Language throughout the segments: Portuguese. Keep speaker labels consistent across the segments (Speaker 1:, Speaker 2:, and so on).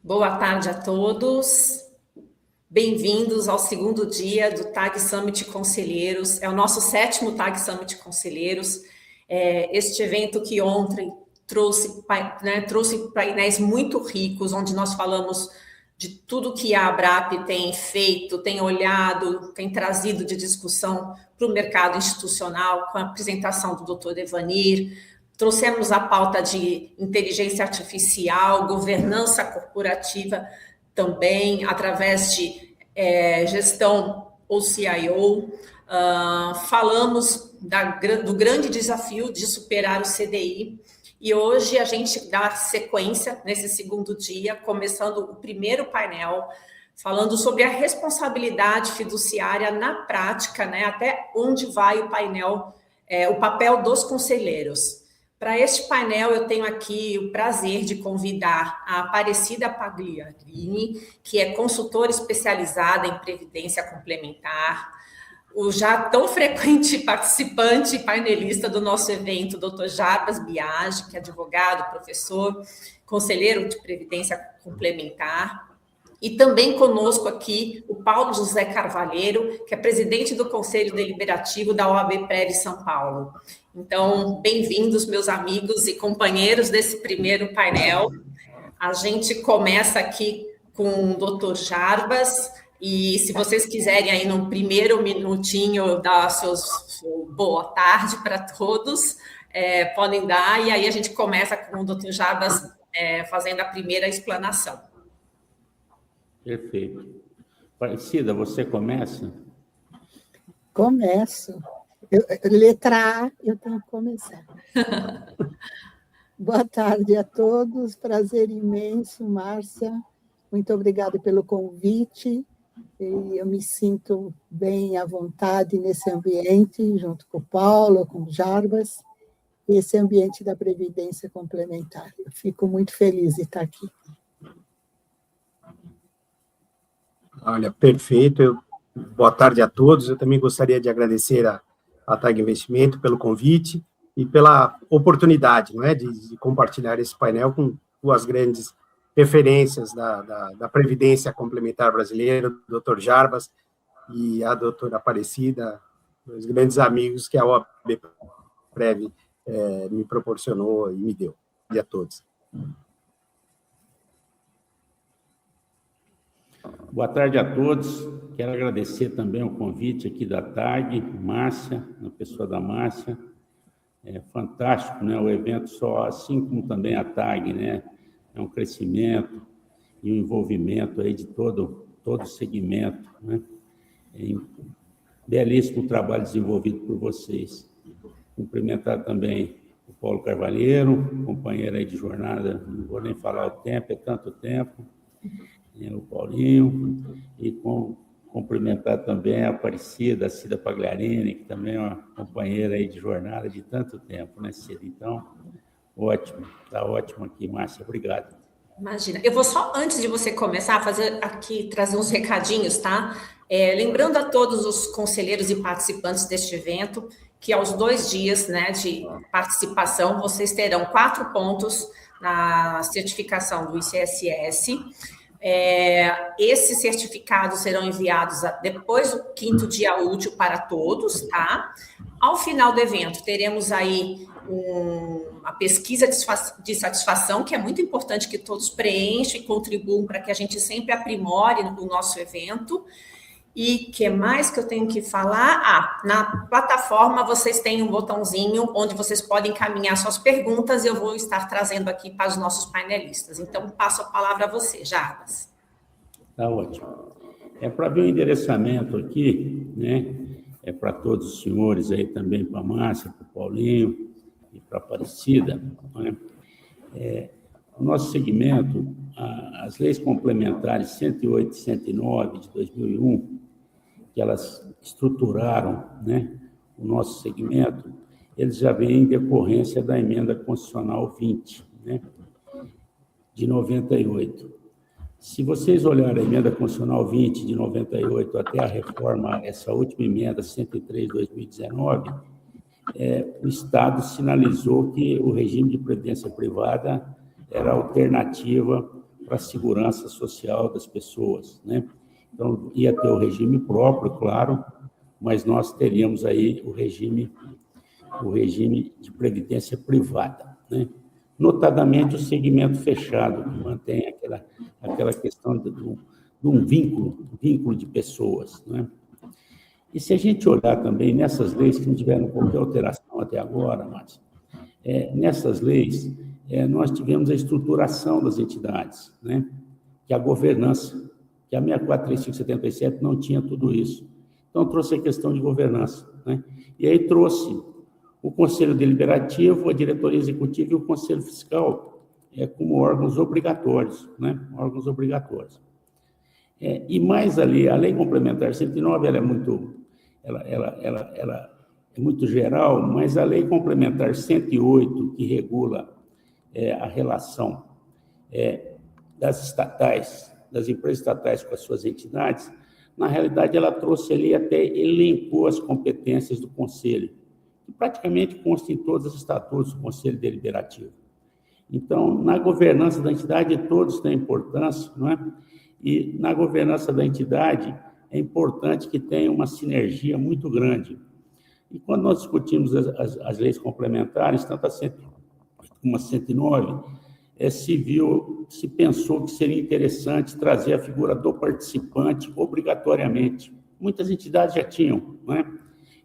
Speaker 1: Boa tarde a todos. Bem-vindos ao segundo dia do TAG Summit Conselheiros. É o nosso 7º TAG Summit Conselheiros. Este evento que ontem trouxe painéis muito ricos, onde nós falamos de tudo que a ABRAP tem feito, tem olhado, tem trazido de discussão para o mercado institucional, com a apresentação do Dr. Evanir. Trouxemos a pauta de inteligência artificial, governança corporativa também, através de gestão OCIO. Falamos do grande desafio de superar o CDI. E hoje a gente dá sequência nesse segundo dia, começando o primeiro painel, falando sobre a responsabilidade fiduciária na prática, né? Até onde vai o painel, o papel dos conselheiros. Para este painel, eu tenho aqui o prazer de convidar a Aparecida Pagliarini, que é consultora especializada em previdência complementar, o já tão frequente participante e painelista do nosso evento, Dr. Jarbas Biagi, que é advogado, professor, conselheiro de previdência complementar. E também conosco aqui o Paulo José Carvalheiro, que é presidente do Conselho Deliberativo da OAB-Prev São Paulo. Então, bem-vindos, meus amigos e companheiros desse primeiro painel. A gente começa aqui com o Dr. Jarbas, e se vocês quiserem aí no primeiro minutinho dar sua boa tarde para todos, podem dar, e aí a gente começa com o Dr. Jarbas fazendo a primeira explanação.
Speaker 2: Perfeito. Aparecida, você começa?
Speaker 3: Começo. Letra A, eu tenho que começar. Boa tarde a todos, prazer imenso, Márcia. Muito obrigada pelo convite. E eu me sinto bem à vontade nesse ambiente, junto com o Paulo, com o Jarbas, esse ambiente da Previdência Complementar. Eu fico muito feliz de estar aqui.
Speaker 4: Olha, perfeito. Boa tarde a todos. Eu também gostaria de agradecer a TAG Investimento pelo convite e pela oportunidade, não é, de compartilhar esse painel com duas grandes referências da Previdência Complementar brasileira, o Dr. Jarbas e a doutora Aparecida, os grandes amigos que a OAB-Prev me proporcionou e me deu. E a todos.
Speaker 2: Boa tarde a todos. Quero agradecer também o convite aqui da TAG, Márcia, na pessoa da Márcia. É fantástico, né? O evento só, assim como também a TAG, né? É um crescimento e um envolvimento aí de todo o segmento, né? É um belíssimo trabalho desenvolvido por vocês. Cumprimentar também o Paulo Carvalheiro, companheiro aí de jornada, não vou nem falar o tempo, é tanto tempo. O Paulinho, e cumprimentar também a Aparecida, a Cida Pagliarini, que também é uma companheira aí de jornada de tanto tempo, né, Cida? Então, ótimo, está ótimo aqui, Márcia, obrigado.
Speaker 1: Imagina, eu vou só, antes de você começar, trazer uns recadinhos, tá? Lembrando a todos os conselheiros e participantes deste evento, que aos 2 dias, né, de participação, vocês terão 4 pontos na certificação do ICSS. Esses certificados serão enviados depois do 5º dia útil para todos, tá? Ao final do evento, teremos aí uma pesquisa de satisfação, que é muito importante que todos preencham e contribuam para que a gente sempre aprimore o nosso evento. E o que mais que eu tenho que falar? Na plataforma vocês têm um botãozinho onde vocês podem encaminhar suas perguntas e eu vou estar trazendo aqui para os nossos painelistas. Então, passo a palavra a você, Jarbas.
Speaker 2: Tá ótimo. Para ver o endereçamento aqui, né? Para todos os senhores aí também, para a Márcia, para o Paulinho e para a Aparecida, né? O nosso segmento, as leis complementares 108 e 109 de 2001, que elas estruturaram, né, o nosso segmento, eles já vêm em decorrência da emenda constitucional 20, né, de 98. Se vocês olharem a emenda constitucional 20 de 98 até a reforma, essa última emenda 103 de 2019, o Estado sinalizou que o regime de previdência privada era alternativa para a segurança social das pessoas, né? Então, ia ter o regime próprio, claro, mas nós teríamos aí o regime de previdência privada, né? Notadamente o segmento fechado, que mantém aquela questão de um vínculo de pessoas, né? E se a gente olhar também nessas leis que não tiveram qualquer alteração até agora, Márcio, nessas leis, nós tivemos a estruturação das entidades, né? Que a governança, que a 6435/77 não tinha tudo isso. Então, trouxe a questão de governança, né? E aí trouxe o Conselho Deliberativo, a Diretoria Executiva e o Conselho Fiscal como órgãos obrigatórios, né? Órgãos obrigatórios. E mais ali, a Lei Complementar 109, ela é muito geral, mas a Lei Complementar 108, que regula a relação das estatais, das empresas estatais com as suas entidades, na realidade, ela trouxe ali, até elencou as competências do Conselho, que praticamente consta em todos os estatutos do Conselho Deliberativo. Então, na governança da entidade, todos têm importância, não é? E na governança da entidade, é importante que tenha uma sinergia muito grande. E quando nós discutimos as leis complementares, tanto a 108 como a 109, se pensou que seria interessante trazer a figura do participante obrigatoriamente. Muitas entidades já tinham, não é?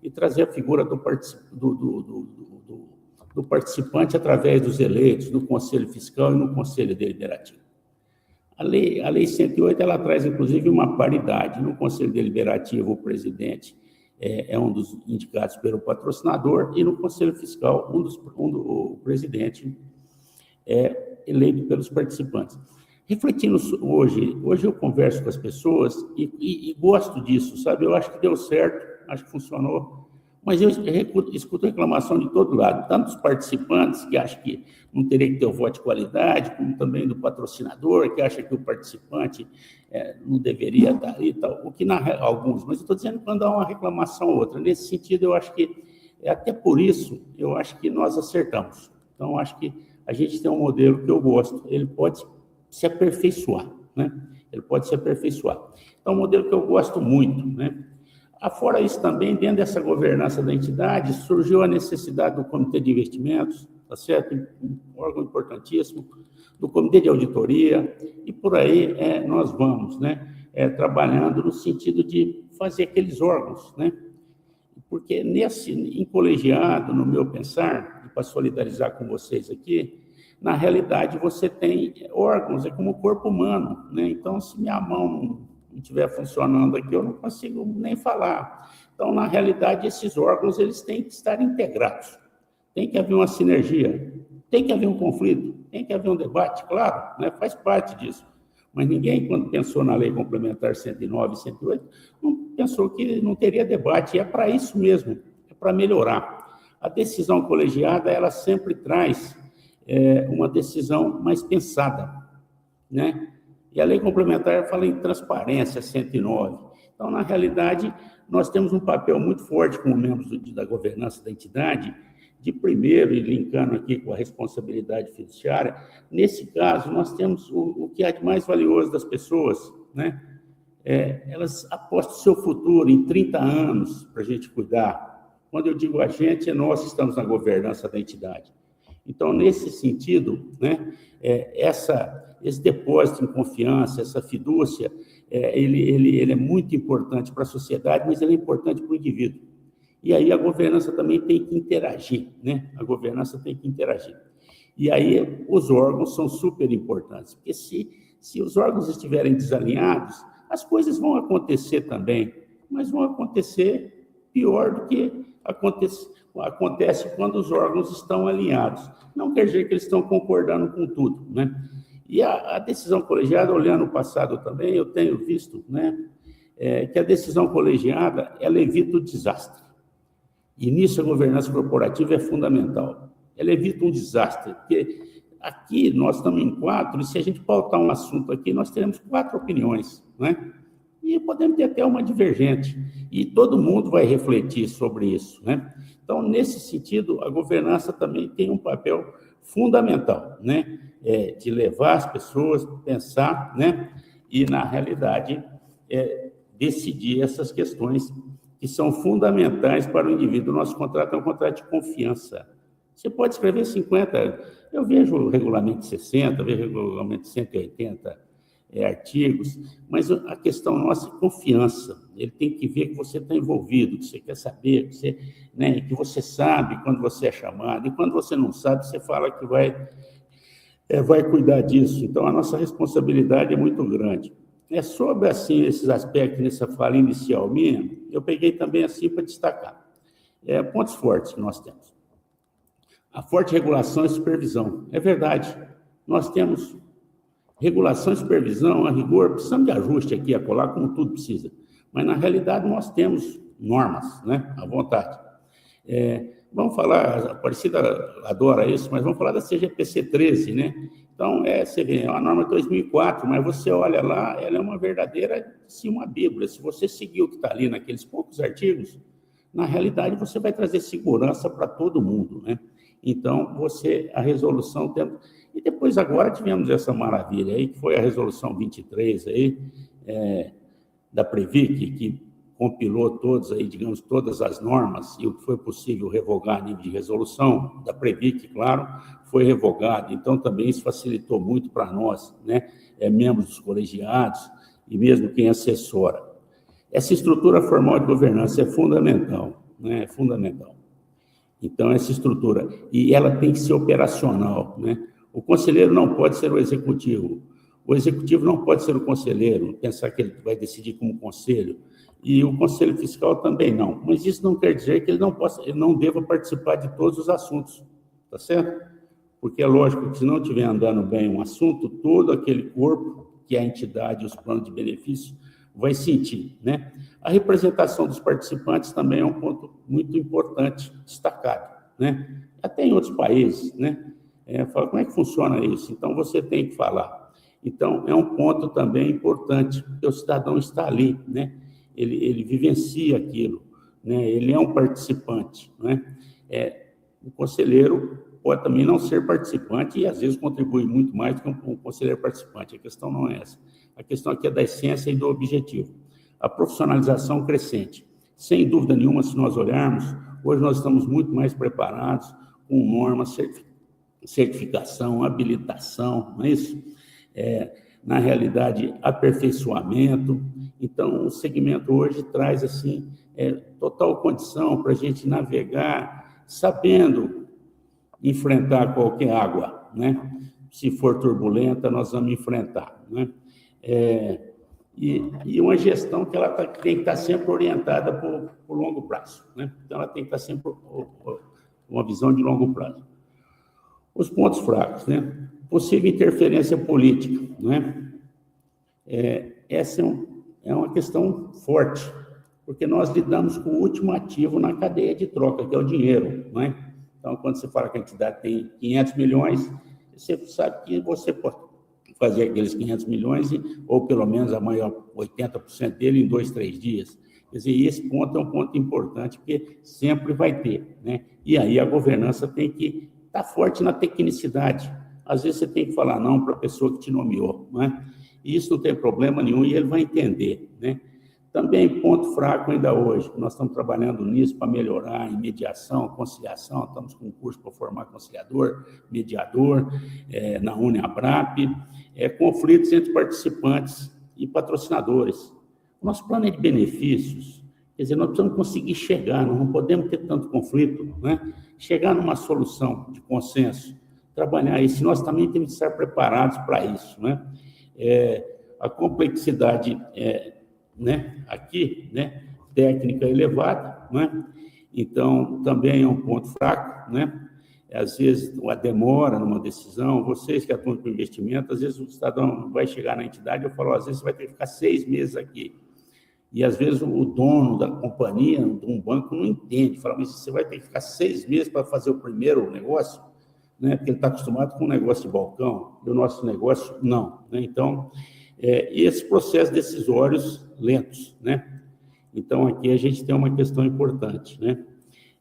Speaker 2: E trazer a figura do participante através dos eleitos, no Conselho Fiscal e no Conselho Deliberativo. A lei 108, ela traz, inclusive, uma paridade. No Conselho Deliberativo, o presidente é um dos indicados pelo patrocinador, e no Conselho Fiscal, o presidente é eleito pelos participantes. Refletindo hoje eu converso com as pessoas e gosto disso, sabe? Eu acho que deu certo, acho que funcionou, mas eu escuto reclamação de todo lado, tanto dos participantes, que acham que não teria que ter o voto de qualidade, como também do patrocinador, que acha que o participante não deveria estar ali, tal, o que alguns, mas eu estou dizendo quando há uma reclamação ou outra. Nesse sentido, eu acho que, até por isso, eu acho que nós acertamos. Então, acho que a gente tem um modelo que eu gosto, ele pode se aperfeiçoar, né? Ele pode se aperfeiçoar. Então, um modelo que eu gosto muito, né? Fora isso também, dentro dessa governança da entidade, surgiu a necessidade do Comitê de Investimentos, tá certo? Um órgão importantíssimo, do Comitê de Auditoria, e por aí nós vamos, né? Trabalhando no sentido de fazer aqueles órgãos, né? Porque em colegiado, no meu pensar, e para solidarizar com vocês aqui, na realidade você tem órgãos, é como o corpo humano, né? Então, se minha mão não estiver funcionando aqui, eu não consigo nem falar. Então, na realidade, esses órgãos, eles têm que estar integrados. Tem que haver uma sinergia, tem que haver um conflito, tem que haver um debate, claro, né? Faz parte disso. Mas ninguém, quando pensou na Lei Complementar 109 e 108, não pensou que não teria debate, e é para isso mesmo, é para melhorar. A decisão colegiada, ela sempre traz uma decisão mais pensada, né? E a Lei Complementar fala em transparência, 109. Então, na realidade, nós temos um papel muito forte como membros da governança da entidade, de primeiro, e linkando aqui com a responsabilidade fiduciária, nesse caso, nós temos o que há de mais valioso das pessoas, né? Elas apostam o seu futuro em 30 anos para a gente cuidar. Quando eu digo a gente, nós estamos na governança da entidade. Então, nesse sentido, né, esse depósito em confiança, essa fidúcia, ele é muito importante para a sociedade, mas ele é importante para o indivíduo. E aí a governança também tem que interagir, né? A governança tem que interagir. E aí os órgãos são super importantes, porque se os órgãos estiverem desalinhados, as coisas vão acontecer também, mas vão acontecer pior do que acontece quando os órgãos estão alinhados. Não quer dizer que eles estão concordando com tudo, né? E a decisão colegiada, olhando o passado também, eu tenho visto, né, que a decisão colegiada, ela evita o desastre. E nisso a governança corporativa é fundamental. Ela evita um desastre, porque aqui nós estamos em 4, e se a gente pautar um assunto aqui, nós teremos 4 opiniões, né? E podemos ter até uma divergente, e todo mundo vai refletir sobre isso, né? Então, nesse sentido, a governança também tem um papel fundamental, né? De levar as pessoas a pensar, né? E, na realidade, decidir essas questões que são fundamentais para o indivíduo. O nosso contrato é um contrato de confiança. Você pode escrever 50, eu vejo o regulamento de 60, vejo o regulamento de 180 artigos, mas a questão nossa é confiança. Ele tem que ver que você está envolvido, que você quer saber, que você, né, que você sabe quando você é chamado, e quando você não sabe, você fala que vai cuidar disso. Então, a nossa responsabilidade é muito grande. Sobre, assim, esses aspectos, nessa fala inicial minha, eu peguei também, assim, para destacar. Pontos fortes que nós temos. A forte regulação e supervisão. É verdade, nós temos regulação e supervisão, a rigor, precisamos de ajuste aqui, acolá, como tudo precisa. Mas, na realidade, nós temos normas, né, à vontade. Vamos falar, a Aparecida adora isso, mas vamos falar da CGPC 13, né? Então, você vê, é uma norma de 2004, mas você olha lá, ela é uma verdadeira, assim, uma bíblia. Se você seguir o que está ali naqueles poucos artigos, na realidade, você vai trazer segurança para todo mundo, né? Então, a resolução... E depois, agora, tivemos essa maravilha aí, que foi a resolução 23 aí, da Previc, que compilou todas as normas, e o que foi possível revogar a nível de resolução, da Previc, claro, foi revogado. Então, também isso facilitou muito para nós, né, membros dos colegiados, e mesmo quem assessora. Essa estrutura formal de governança é fundamental, né, é fundamental. Então, essa estrutura, e ela tem que ser operacional, né? O conselheiro não pode ser o executivo não pode ser o conselheiro, pensar que ele vai decidir como conselho, e o conselho fiscal também não. Mas isso não quer dizer que ele não deva participar de todos os assuntos, tá certo? Porque é lógico que se não estiver andando bem um assunto, todo aquele corpo, que é a entidade e os planos de benefício, vai sentir, né? A representação dos participantes também é um ponto muito importante, destacado, né? Até em outros países, né? Fala, como é que funciona isso? Então, você tem que falar. Então, é um ponto também importante, porque o cidadão está ali, né? Ele vivencia aquilo, né? Ele é um participante, né? O conselheiro pode também não ser participante e, às vezes, contribui muito mais do que um conselheiro participante. A questão não é essa. A questão aqui é da essência e do objetivo. A profissionalização crescente. Sem dúvida nenhuma, se nós olharmos, hoje nós estamos muito mais preparados com normas, certificação, habilitação, não é isso? Na realidade, aperfeiçoamento. Então, o segmento hoje traz, assim, total condição para a gente navegar, sabendo enfrentar qualquer água, né? Se for turbulenta, nós vamos enfrentar, né? E uma gestão que ela tem que estar sempre orientada por longo prazo, né? Então, ela tem que estar sempre uma visão de longo prazo. Os pontos fracos, né? Possível interferência política, né? Essa é uma questão forte, porque nós lidamos com o último ativo na cadeia de troca, que é o dinheiro, né? Então, quando você fala que a entidade tem 500 milhões, você sabe que você pode fazer aqueles 500 milhões, ou pelo menos a maior 80% dele em 2, 3 dias. Quer dizer, esse ponto é um ponto importante, porque sempre vai ter, né? E aí a governança tem que estar forte na tecnicidade. Às vezes você tem que falar não para a pessoa que te nomeou, né? E isso não tem problema nenhum e ele vai entender, né? Também ponto fraco ainda hoje, nós estamos trabalhando nisso para melhorar em mediação, conciliação, estamos com um curso para formar conciliador, mediador, na UniAbrap, conflitos entre participantes e patrocinadores. O nosso plano é de benefícios, quer dizer, nós precisamos conseguir chegar, nós não podemos ter tanto conflito, né? Chegar numa solução de consenso, trabalhar isso, nós também temos que estar preparados para isso, né? A complexidade né, aqui, né, técnica elevada, né? Então, também é um ponto fraco, né? Às vezes, a demora numa decisão, vocês que atuam com investimento, às vezes o cidadão vai chegar na entidade, eu falo, às vezes você vai ter que ficar 6 meses aqui. E, às vezes, o dono da companhia, de um banco, não entende, fala, mas você vai ter que ficar 6 meses para fazer o primeiro negócio, né? Porque ele está acostumado com um negócio de balcão, e o nosso negócio, não, né? Então, e esses processos decisórios lentos, né? Então, aqui a gente tem uma questão importante, né?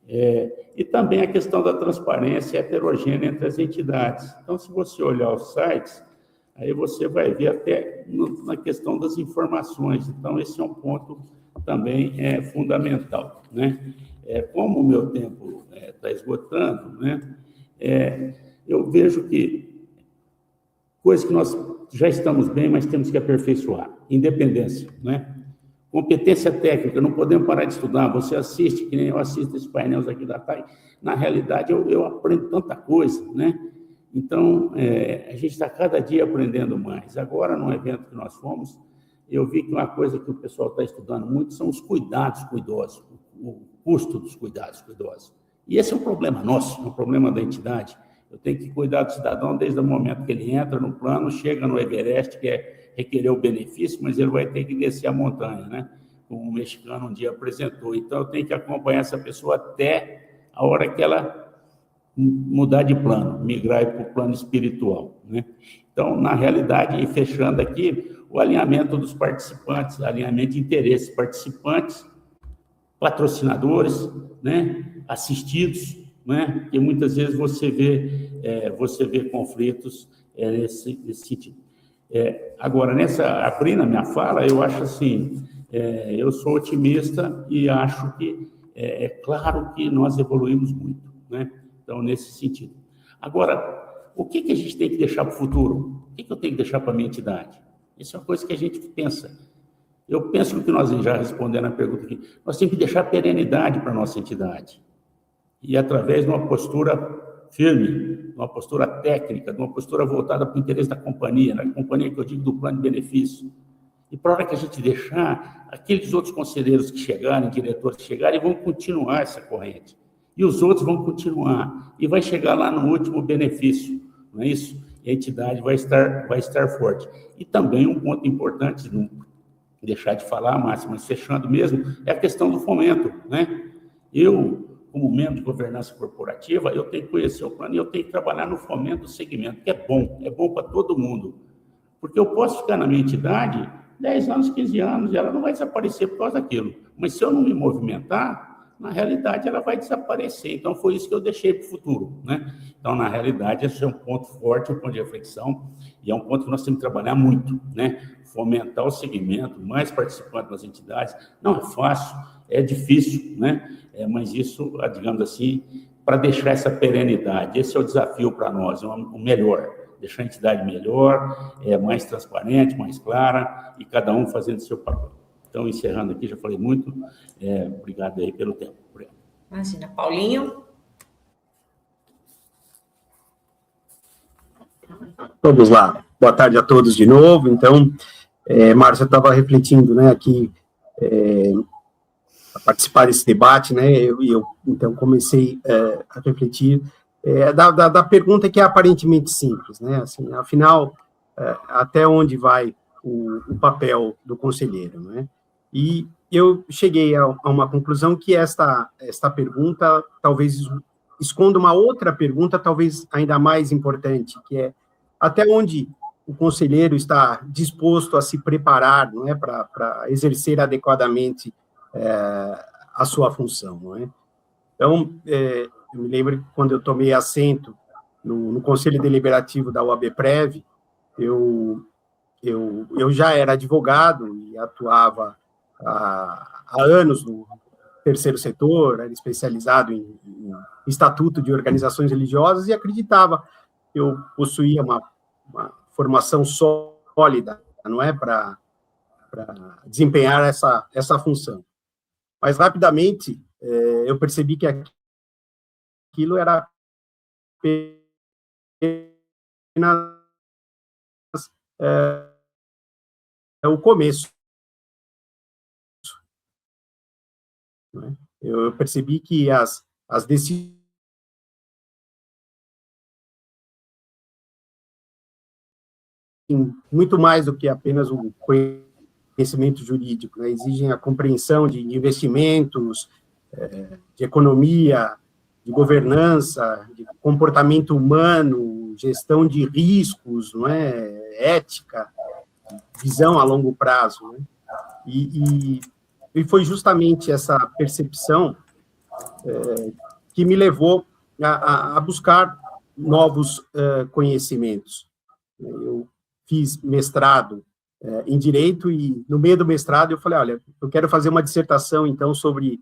Speaker 2: E também a questão da transparência heterogênea entre as entidades. Então, se você olhar os sites, aí você vai ver até na questão das informações. Então, esse é um ponto também fundamental, né? Como o meu tempo está esgotando, né? Eu vejo que coisas que nós já estamos bem, mas temos que aperfeiçoar. Independência, né? Competência técnica, não podemos parar de estudar. Você assiste, que nem eu assisto esses painéis aqui da TAG, na realidade eu aprendo tanta coisa, né? Então, a gente está cada dia aprendendo mais. Agora, no evento que nós fomos, eu vi que uma coisa que o pessoal está estudando muito são os cuidados com o idoso, o custo dos cuidados com o idoso. E esse é um problema nosso, é um problema da entidade. Eu tenho que cuidar do cidadão desde o momento que ele entra no plano, chega no Everest, que é requerer o benefício, mas ele vai ter que descer a montanha, né? Como um mexicano um dia apresentou. Então, eu tenho que acompanhar essa pessoa até a hora que ela mudar de plano, migrar para o plano espiritual, né? Então, na realidade, e fechando aqui, o alinhamento dos participantes, alinhamento de interesses, participantes, patrocinadores, né? Assistidos, né? Porque muitas vezes você vê conflitos nesse sentido. Agora, abrindo a minha fala, eu acho assim, eu sou otimista e acho que é claro que nós evoluímos muito, né? Então, nesse sentido. Agora, o que a gente tem que deixar para o futuro? O que eu tenho que deixar para a minha entidade? Isso é uma coisa que a gente pensa. Eu penso que nós, já respondendo a pergunta aqui, nós temos que deixar perenidade para a nossa entidade. E através de uma postura firme, de uma postura técnica, de uma postura voltada para o interesse da companhia, na companhia que eu digo do plano de benefício. E para a hora que a gente deixar, aqueles outros conselheiros que chegarem, diretores que chegarem, vão continuar essa corrente. E os outros vão continuar. E vai chegar lá no último benefício, não é isso? E a entidade vai estar forte. E também um ponto importante, não deixar de falar, Márcio, mas fechando mesmo, é a questão do fomento, né? Eu, como membro de governança corporativa, eu tenho que conhecer o plano e eu tenho que trabalhar no fomento do segmento, que é bom para todo mundo. Porque eu posso ficar na minha entidade 10 anos, 15 anos, e ela não vai desaparecer por causa daquilo. Mas se eu não me movimentar, na realidade ela vai desaparecer. Então, foi isso que eu deixei para o futuro, né? Então, na realidade, esse é um ponto forte, um ponto de reflexão, e é um ponto que nós temos que trabalhar muito, né? Fomentar o segmento, mais participantes das entidades. Não é fácil, é difícil, né? Mas isso, digamos assim, para deixar essa perenidade, esse é o desafio para nós, o melhor, deixar a entidade melhor, mais transparente, mais clara, e cada um fazendo o seu papel. Então, encerrando aqui, já falei muito, obrigado aí pelo tempo. Obrigado.
Speaker 1: Imagina. Paulinho?
Speaker 4: Vamos lá. Boa tarde a todos de novo. Então, Márcia, eu estava refletindo, né, aqui, a participar desse debate, né, eu então comecei a refletir da pergunta que é aparentemente simples, né, assim, afinal, até onde vai o papel do conselheiro, né? E eu cheguei a uma conclusão que esta pergunta talvez esconda uma outra pergunta, talvez ainda mais importante, que é até onde o conselheiro está disposto a se preparar, não é, para exercer adequadamente a sua função, não é? Então, eu me lembro que quando eu tomei assento no Conselho Deliberativo da OABPrev, eu já era advogado e atuava há anos no terceiro setor, era especializado em estatuto de organizações religiosas e acreditava que eu possuía uma formação sólida, não é, para desempenhar essa função. Mas, rapidamente, eu percebi que aquilo era apenas o começo. Não é? Eu percebi que as decisões muito mais do que apenas o conhecimento jurídico, né? Exigem a compreensão de investimentos, de economia, de governança, de comportamento humano, gestão de riscos, não é? Ética, visão a longo prazo, né? E foi justamente essa percepção que me levou a buscar novos conhecimentos. Eu fiz mestrado em Direito e, no meio do mestrado, eu falei, olha, eu quero fazer uma dissertação, então, sobre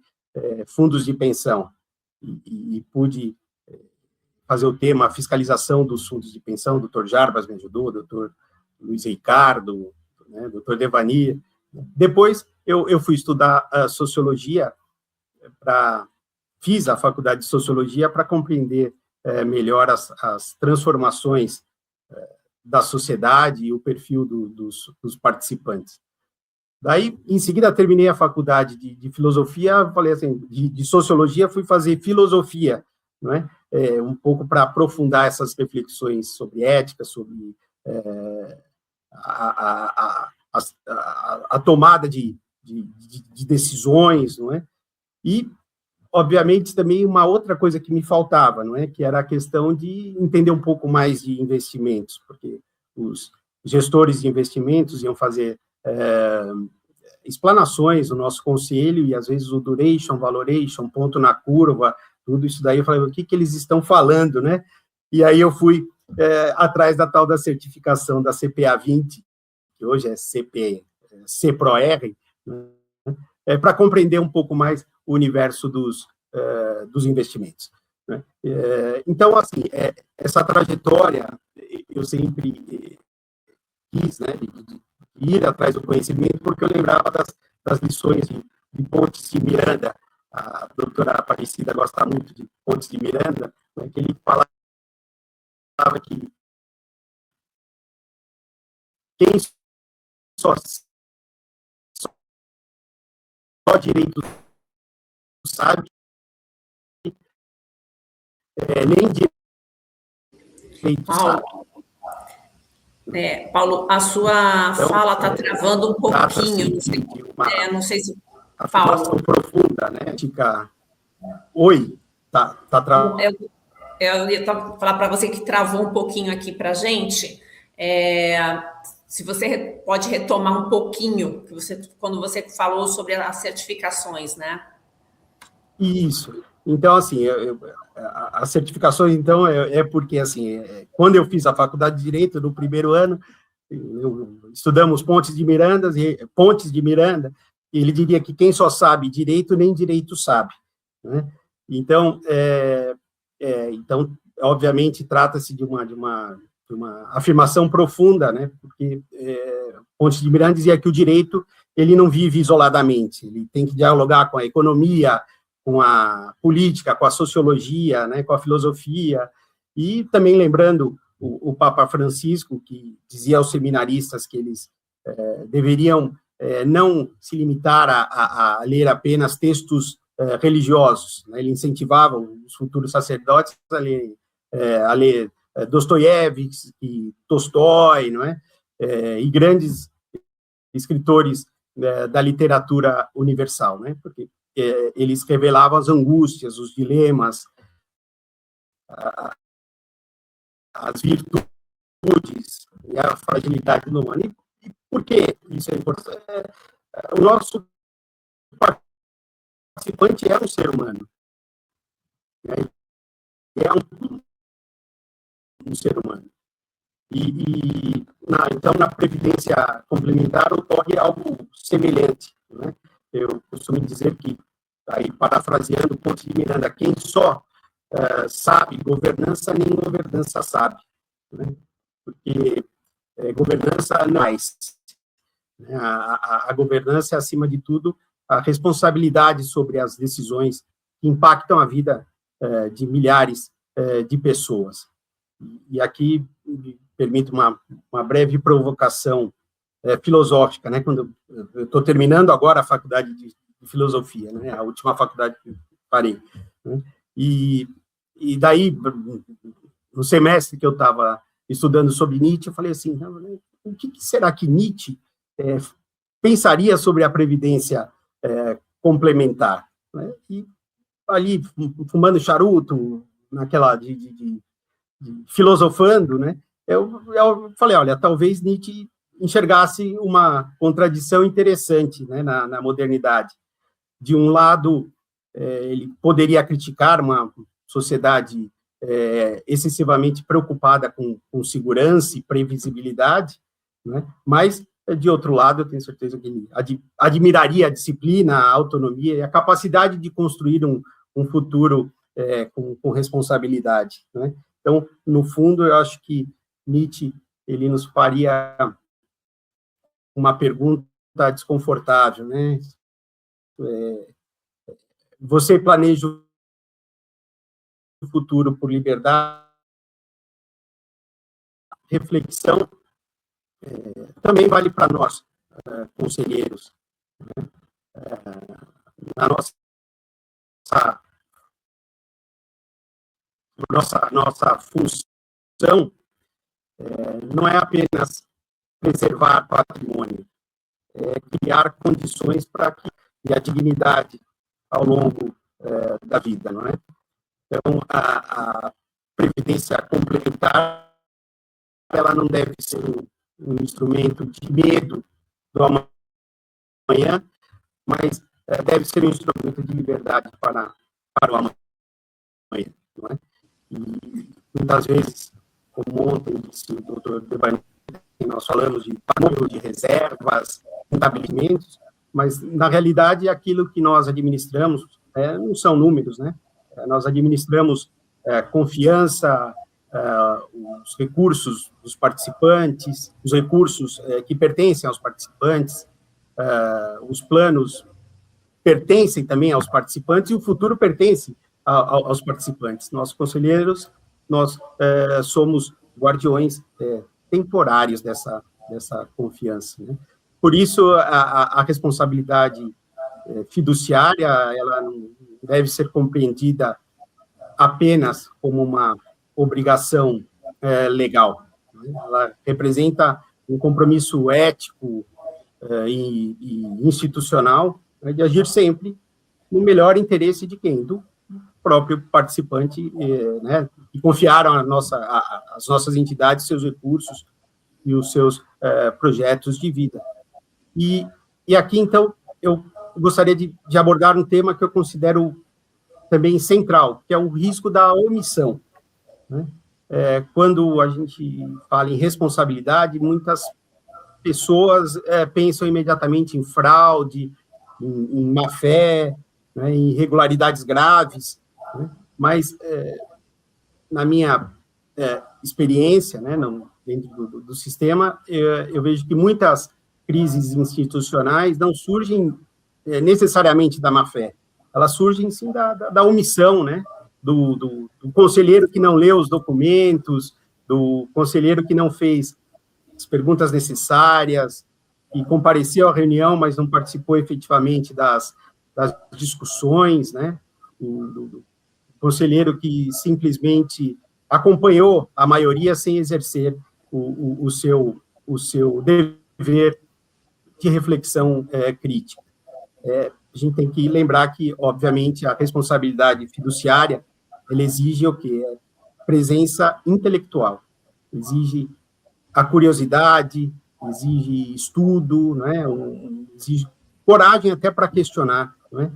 Speaker 4: fundos de pensão. E pude fazer o tema fiscalização dos fundos de pensão, o doutor Jarbas me ajudou, o doutor Luiz Ricardo, né, doutor Devani. Depois, eu fui estudar Sociologia, fiz a faculdade de Sociologia para compreender melhor as transformações da sociedade e o perfil dos participantes. Daí, em seguida, terminei a faculdade de Filosofia, falei assim, de Sociologia, fui fazer Filosofia, não é? Um pouco para aprofundar essas reflexões sobre ética, sobre a tomada de decisões, não é? E, obviamente, também uma outra coisa que me faltava, não é? Que era a questão de entender um pouco mais de investimentos, porque os gestores de investimentos iam fazer explanações do nosso conselho, e às vezes o duration, valuation, ponto na curva, tudo isso daí, eu falei, o que eles estão falando, né? E aí eu fui atrás da tal da certificação da CPA 20, que hoje é CPRO-R, né? Para compreender um pouco mais o universo dos investimentos, né? Então, assim, essa trajetória, eu sempre quis, né, de ir atrás do conhecimento, porque eu lembrava das lições de Pontes de Miranda. A doutora Aparecida gosta muito de Pontes de Miranda, né, que ele falava que quem só direito sabe, nem direito sabe.
Speaker 1: Paulo, a sua fala está travando um pouquinho. Não sei se...
Speaker 4: Paulo. Profunda, né? Oi, tá travando.
Speaker 1: Eu ia falar para você que travou um pouquinho aqui para a gente. Se você pode retomar um pouquinho, quando você falou sobre as certificações, né?
Speaker 4: Isso. Então, assim, as certificações, então, porque, assim, quando eu fiz a faculdade de Direito, no primeiro ano, estudamos Pontes de Miranda, e ele diria que quem só sabe direito, nem direito sabe, né? Então, obviamente, trata-se de uma afirmação profunda, né? Porque Pontes de Miranda dizia que o direito, ele não vive isoladamente, ele tem que dialogar com a economia, com a política, com a sociologia, né, com a filosofia, e também lembrando o Papa Francisco, que dizia aos seminaristas que eles deveriam não se limitar a ler apenas textos religiosos, né? Ele incentivava os futuros sacerdotes a ler Dostoiévski, Tolstói, não é? E grandes escritores da literatura universal, né? Porque eles revelavam as angústias, os dilemas, as virtudes e a fragilidade do humano. E por que isso é importante? O nosso participante é um ser humano. É um ser humano. Então, na previdência complementar, ocorre algo semelhante, né? Eu costumo dizer que, aí, parafraseando Pontes de Miranda, quem só sabe governança, nem governança sabe, né? Porque governança não é mais. A governança é, acima de tudo, a responsabilidade sobre as decisões que impactam a vida de milhares de pessoas. E aqui me permito uma breve provocação filosófica, né? Quando eu estou terminando agora a faculdade de filosofia, né? A última faculdade que eu parei, né? E daí, no semestre que eu estava estudando sobre Nietzsche, eu falei assim, o que será que Nietzsche pensaria sobre a previdência complementar, né? E ali, fumando charuto, naquela filosofando, né? Eu falei, olha, talvez Nietzsche enxergasse uma contradição interessante, né, na modernidade. De um lado, ele poderia criticar uma sociedade excessivamente preocupada com segurança e previsibilidade, né? Mas, de outro lado, eu tenho certeza que ele admiraria a disciplina, a autonomia e a capacidade de construir um futuro com responsabilidade, né? Então, no fundo, eu acho que Nietzsche, ele nos faria uma pergunta desconfortável, né? Você planeja o futuro por liberdade? Reflexão também vale para nós, conselheiros, né? Na nossa função não é apenas preservar patrimônio, é criar condições para que a dignidade ao longo da vida, não é? Então, a previdência complementar, ela não deve ser um instrumento de medo do amanhã, mas deve ser um instrumento de liberdade para o amanhã, não é? E muitas vezes, como ontem disse o doutor Devaney, nós falamos de número de reservas, estabelecimentos, mas, na realidade, aquilo que nós administramos não são números, né? Nós administramos confiança, os recursos dos participantes, os recursos que pertencem aos participantes, os planos pertencem também aos participantes e o futuro pertence aos participantes. Nós, conselheiros, nós somos guardiões temporários dessa confiança, né? Por isso, a responsabilidade fiduciária, ela não deve ser compreendida apenas como uma obrigação legal, né? Ela representa um compromisso ético e institucional, né, de agir sempre no melhor interesse de quem? Do próprio participante, né, que confiaram as nossas entidades, seus recursos e os seus projetos de vida. E aqui, então, eu gostaria de abordar um tema que eu considero também central, que é o risco da omissão, né? Quando a gente fala em responsabilidade, muitas pessoas pensam imediatamente em fraude, em má-fé, né, em irregularidades graves, né? Mas, na minha experiência, né, dentro do sistema, eu vejo que muitas crises institucionais não surgem necessariamente da má-fé, elas surgem, sim, da omissão, né, do conselheiro que não leu os documentos, do conselheiro que não fez as perguntas necessárias, que compareceu à reunião, mas não participou efetivamente das discussões, né, o conselheiro que simplesmente acompanhou a maioria sem exercer o seu dever de reflexão crítica. A gente tem que lembrar que, obviamente, a responsabilidade fiduciária, ela exige o quê? Presença intelectual, exige a curiosidade, exige estudo, né? Exige coragem até para questionar, né?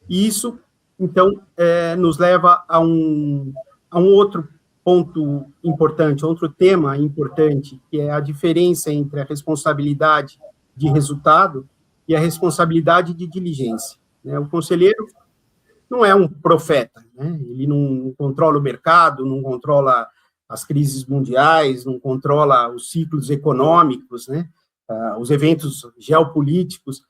Speaker 4: E isso, então, nos leva a um outro ponto importante, outro tema importante, que é a diferença entre a responsabilidade de resultado e a responsabilidade de diligência, né? O conselheiro não é um profeta, né? Ele não controla o mercado, não controla as crises mundiais, não controla os ciclos econômicos, né? Os eventos geopolíticos.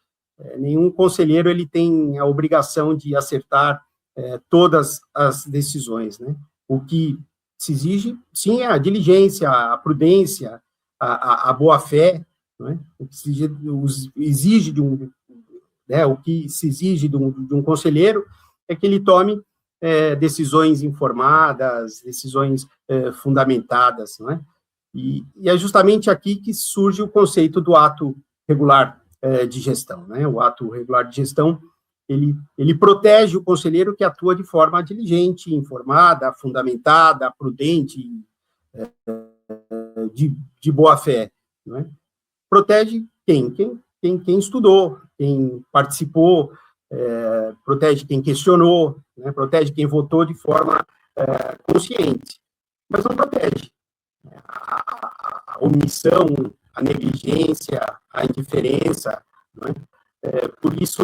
Speaker 4: Nenhum conselheiro ele tem a obrigação de acertar todas as decisões, né? O que se exige, sim, é a diligência, a prudência, a boa-fé, né? O que se exige de um, né, o que se exige de um conselheiro é que ele tome decisões informadas, decisões fundamentadas, não é? E é justamente aqui que surge o conceito do ato regular de gestão, né? O ato regular de gestão, ele protege o conselheiro que atua de forma diligente, informada, fundamentada, prudente, de boa-fé, não é? Protege quem estudou, quem participou protege quem questionou, né, protege quem votou de forma consciente, mas não protege a omissão, a negligência, a indiferença, né? Por isso,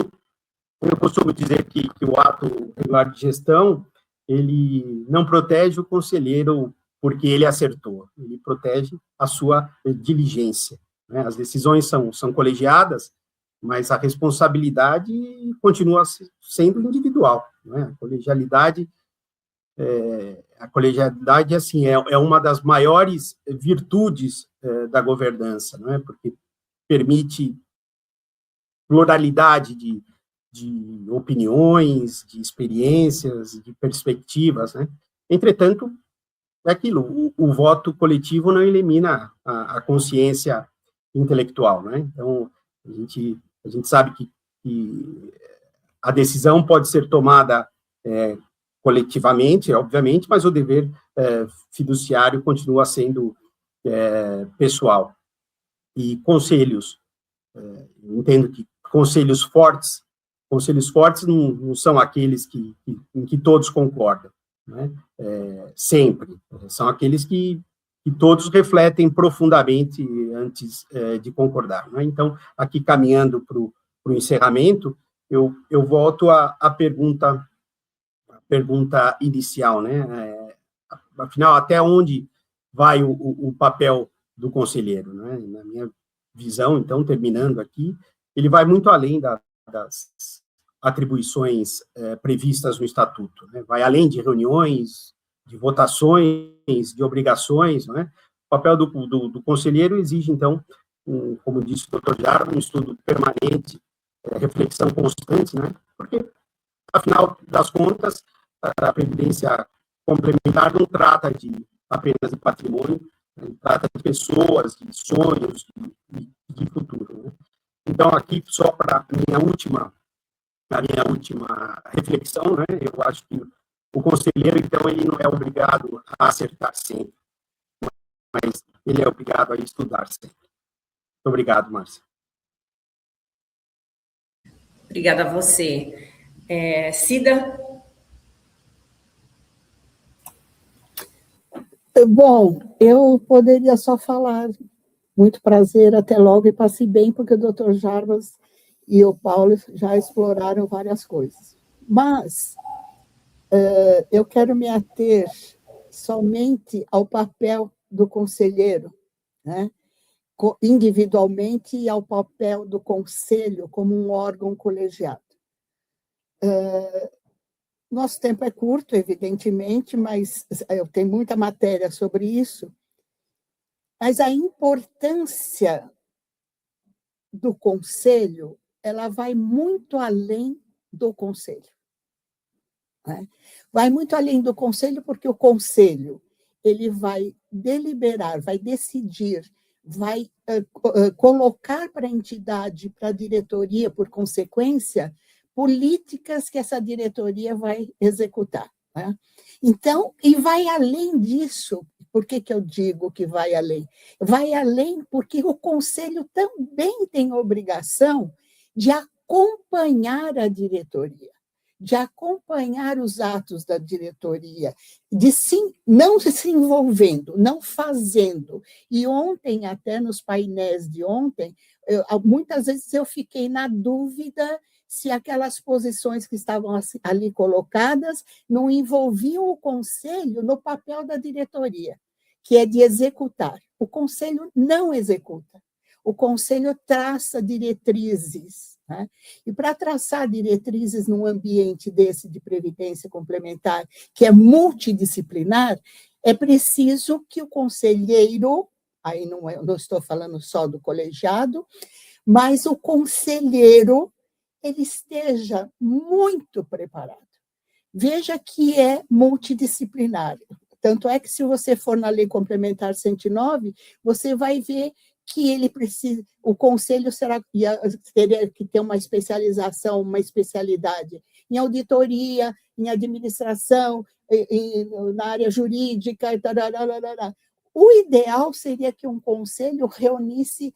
Speaker 4: eu costumo dizer que o ato regular de gestão, ele não protege o conselheiro porque ele acertou, ele protege a sua diligência, né? As decisões são colegiadas, mas a responsabilidade continua sendo individual, né? A colegialidade assim, é uma das maiores virtudes da governança, não é? Porque permite pluralidade de opiniões, de experiências, de perspectivas, né? Entretanto, é aquilo, o voto coletivo não elimina a consciência intelectual, né? Então, a gente sabe que a decisão pode ser tomada coletivamente, obviamente, mas o dever fiduciário continua sendo pessoal. E conselhos, entendo que conselhos fortes não são aqueles em que todos concordam, né? Sempre. São aqueles que todos refletem profundamente antes de concordar, né? Então, aqui caminhando para o encerramento, eu volto à pergunta inicial, né? Afinal, até onde vai o papel do conselheiro, né? Na minha visão, então, terminando aqui, ele vai muito além das atribuições previstas no Estatuto, né? Vai além de reuniões, de votações, de obrigações, né? O papel do conselheiro exige, então, como disse o Dr. Jardim, um estudo permanente, reflexão constante, né? Porque, afinal das contas, a previdência complementar não trata apenas de patrimônio, né? Trata de pessoas, de sonhos, de futuro, né? Então, aqui, só para a minha última reflexão, né? Eu acho que o conselheiro, então, ele não é obrigado a acertar sempre, mas ele é obrigado a estudar sempre. Muito obrigado, Márcia.
Speaker 1: Obrigada a você. Cida?
Speaker 3: Bom, eu poderia só falar muito prazer, até logo, e passe bem, porque o Dr. Jarbas e o Paulo já exploraram várias coisas. Mas eu quero me ater somente ao papel do conselheiro, né? Individualmente, e ao papel do conselho como um órgão colegiado. Nosso tempo é curto, evidentemente, mas eu tenho muita matéria sobre isso. Mas a importância do conselho, ela vai muito além do conselho, né? Vai muito além do conselho, porque o conselho ele vai deliberar, vai decidir, vai colocar para a entidade, para a diretoria, por consequência, políticas que essa diretoria vai executar, né? Então, e vai além disso. Por que eu digo que vai além? Vai além porque o conselho também tem a obrigação de acompanhar a diretoria, de acompanhar os atos da diretoria, não se envolvendo, não fazendo. E ontem, até nos painéis de ontem, muitas vezes eu fiquei na dúvida se aquelas posições que estavam ali colocadas não envolviam o conselho no papel da diretoria, que é de executar. O conselho não executa. O conselho traça diretrizes, né? E para traçar diretrizes num ambiente desse de previdência complementar, que é multidisciplinar, é preciso que o conselheiro, aí não estou falando só do colegiado, mas o conselheiro ele esteja muito preparado. Veja que é multidisciplinar. Tanto é que, se você for na Lei Complementar 109, você vai ver que ele precisa, o conselho teria que ter uma especialização, uma especialidade em auditoria, em administração, na área jurídica. O ideal seria que um conselho reunisse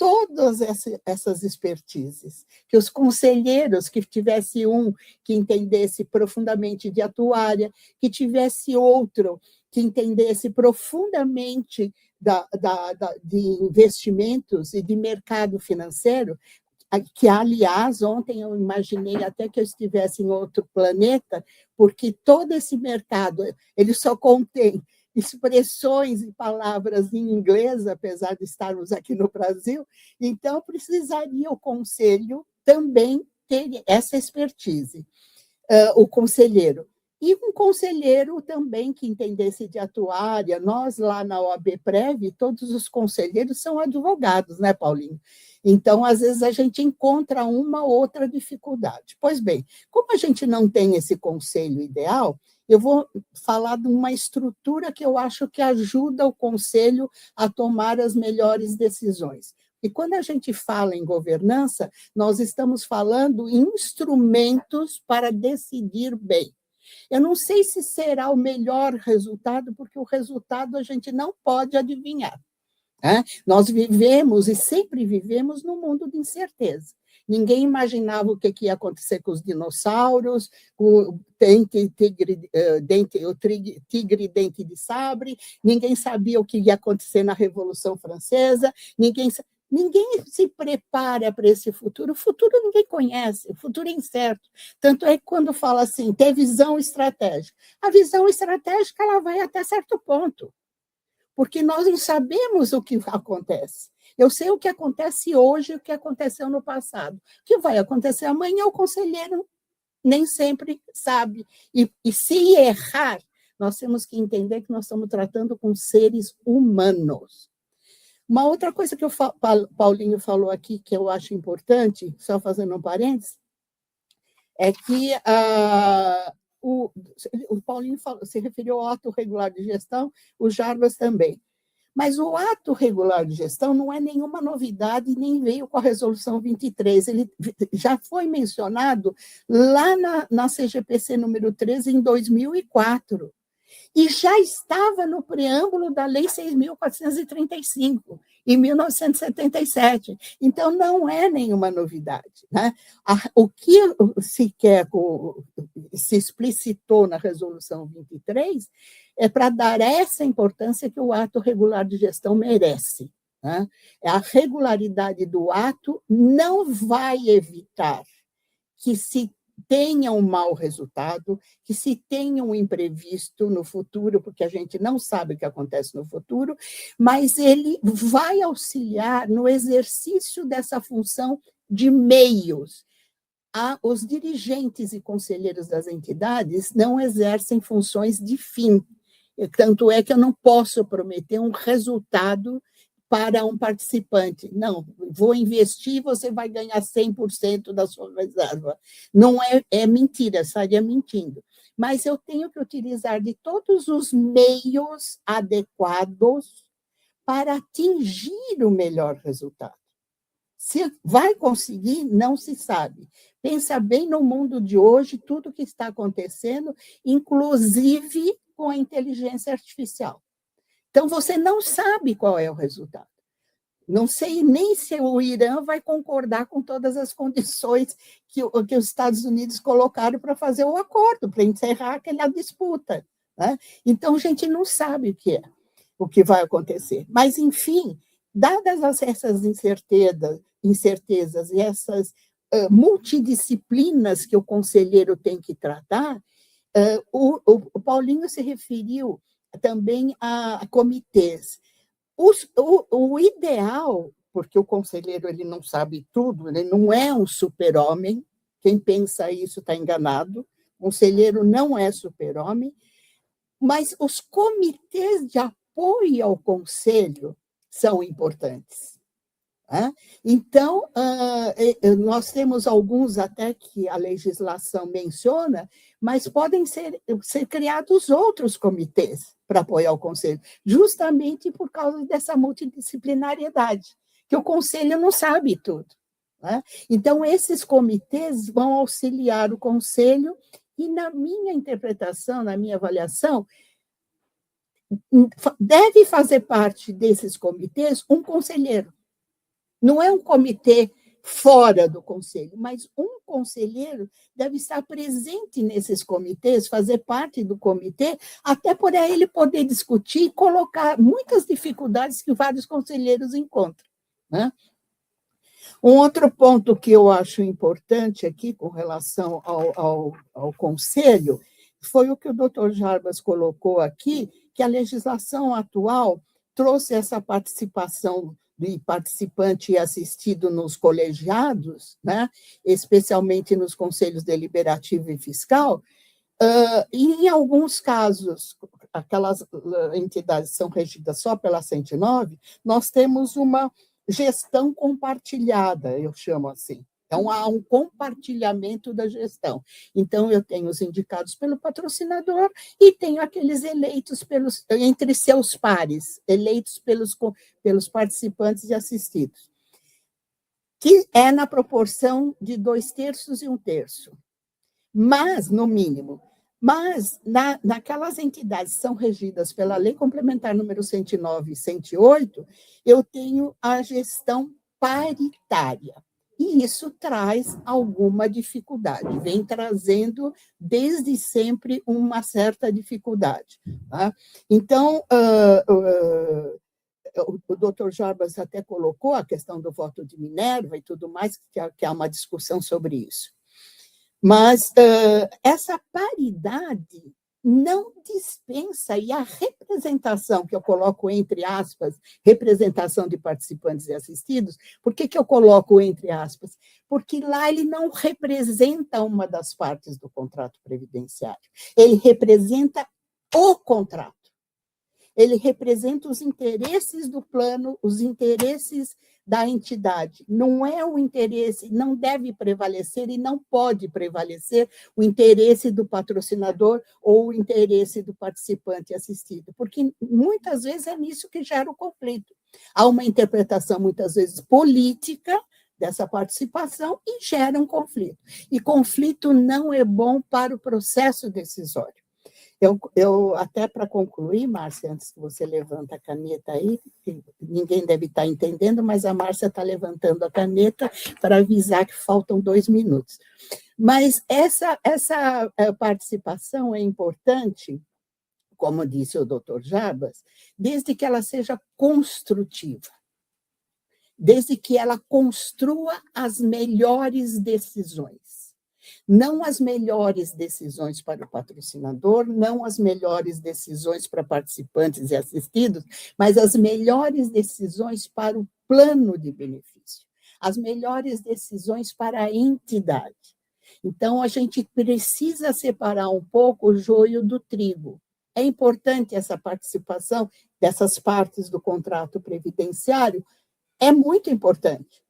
Speaker 3: todas essas expertises, que os conselheiros, que tivesse um que entendesse profundamente de atuária, que tivesse outro que entendesse profundamente de investimentos e de mercado financeiro, que, aliás, ontem eu imaginei até que eu estivesse em outro planeta, porque todo esse mercado, ele só contém expressões e palavras em inglês, apesar de estarmos aqui no Brasil, então precisaria o conselho também ter essa expertise, o conselheiro. E um conselheiro também que entendesse de atuária. Nós, lá na OAB-Prev, todos os conselheiros são advogados, né, Paulinho? Então, às vezes, a gente encontra uma ou outra dificuldade. Pois bem, como a gente não tem esse conselho ideal, eu vou falar de uma estrutura que eu acho que ajuda o conselho a tomar as melhores decisões. E quando a gente fala em governança, nós estamos falando em instrumentos para decidir bem. Eu não sei se será o melhor resultado, porque o resultado a gente não pode adivinhar. Nós vivemos e sempre vivemos num mundo de incerteza. Ninguém imaginava o que ia acontecer com os dinossauros, o tigre dente de sabre, ninguém sabia o que ia acontecer na Revolução Francesa, ninguém se prepara para esse futuro. O futuro ninguém conhece, o futuro é incerto. Tanto é que quando fala assim, ter visão estratégica. A visão estratégica ela vai até certo ponto, porque nós não sabemos o que acontece. Eu sei o que acontece hoje e o que aconteceu no passado. O que vai acontecer amanhã, o conselheiro nem sempre sabe. E se errar, nós temos que entender que nós estamos tratando com seres humanos. Uma outra coisa que o Paulinho falou aqui, que eu acho importante, só fazendo um parênteses, é que o Paulinho se referiu ao ato regular de gestão, o Jarbas também. Mas o ato regular de gestão não é nenhuma novidade, nem veio com a Resolução 23. Ele já foi mencionado lá na CGPC número 13, em 2004. E já estava no preâmbulo da Lei 6.435, em 1977. Então, não é nenhuma novidade. Né? O que se explicitou na Resolução 23 é para dar essa importância que o ato regular de gestão merece. Né? A regularidade do ato não vai evitar que se tenha um mau resultado, que se tenha um imprevisto no futuro, porque a gente não sabe o que acontece no futuro, mas ele vai auxiliar no exercício dessa função de meios. Os dirigentes e conselheiros das entidades não exercem funções de fim, tanto é que eu não posso prometer um resultado para um participante. Não, vou investir, você vai ganhar 100% da sua reserva. Não é mentira, estaria mentindo. Mas eu tenho que utilizar de todos os meios adequados para atingir o melhor resultado. Se vai conseguir, não se sabe. Pensa bem no mundo de hoje, tudo que está acontecendo, inclusive com a inteligência artificial. Então, você não sabe qual é o resultado. Não sei nem se o Irã vai concordar com todas as condições que os Estados Unidos colocaram para fazer o acordo, para encerrar aquela disputa. Né? Então, a gente não sabe o que vai acontecer. Mas, enfim, dadas essas incertezas e essas multidisciplinas que o conselheiro tem que tratar, o Paulinho se referiu também a comitês. O ideal, porque o conselheiro ele não sabe tudo, ele não é um super-homem, quem pensa isso está enganado, o conselheiro não é super-homem, mas os comitês de apoio ao conselho são importantes. Então, nós temos alguns até que a legislação menciona, mas podem ser criados outros comitês para apoiar o conselho, justamente por causa dessa multidisciplinariedade, que o conselho não sabe tudo. Né? Então, esses comitês vão auxiliar o conselho e, na minha interpretação, na minha avaliação, deve fazer parte desses comitês um conselheiro. Não é um comitê fora do conselho, mas um conselheiro deve estar presente nesses comitês, fazer parte do comitê, até por aí ele poder discutir e colocar muitas dificuldades que vários conselheiros encontram, né? Um outro ponto que eu acho importante aqui, com relação ao conselho, foi o que o doutor Jarbas colocou aqui, que a legislação atual trouxe essa participação de participante e assistido nos colegiados, né, especialmente nos conselhos deliberativo e fiscal, e em alguns casos, aquelas entidades são regidas só pela 109, nós temos uma gestão compartilhada, eu chamo assim. Então, há um compartilhamento da gestão. Então, eu tenho os indicados pelo patrocinador e tenho aqueles eleitos entre seus pares, eleitos pelos participantes e assistidos, que é na proporção de 2/3 e 1/3, mas, no mínimo. Mas, naquelas entidades que são regidas pela Lei Complementar número 109 e 108, eu tenho a gestão paritária. E isso traz alguma dificuldade, vem trazendo desde sempre uma certa dificuldade. Tá? Então, o doutor Jarbas até colocou a questão do voto de Minerva e tudo mais, que há uma discussão sobre isso. Mas essa paridade não dispensa, e a representação, que eu coloco entre aspas, representação de participantes e assistidos, por que eu coloco entre aspas? Porque lá ele não representa uma das partes do contrato previdenciário, ele representa o contrato. Ele representa os interesses do plano, os interesses da entidade. Não é o interesse, não deve prevalecer e não pode prevalecer o interesse do patrocinador ou o interesse do participante assistido, porque muitas vezes é nisso que gera o conflito. Há uma interpretação, muitas vezes, política dessa participação e gera um conflito. E conflito não é bom para o processo decisório. Eu até para concluir, Márcia, antes que você levanta a caneta aí, ninguém deve estar entendendo, mas a Márcia está levantando a caneta para avisar que faltam 2 minutos. Mas essa participação é importante, como disse o doutor Jarbas, desde que ela seja construtiva, desde que ela construa as melhores decisões. Não as melhores decisões para o patrocinador, não as melhores decisões para participantes e assistidos, mas as melhores decisões para o plano de benefício, as melhores decisões para a entidade. Então, a gente precisa separar um pouco o joio do trigo. É importante essa participação dessas partes do contrato previdenciário, é muito importante,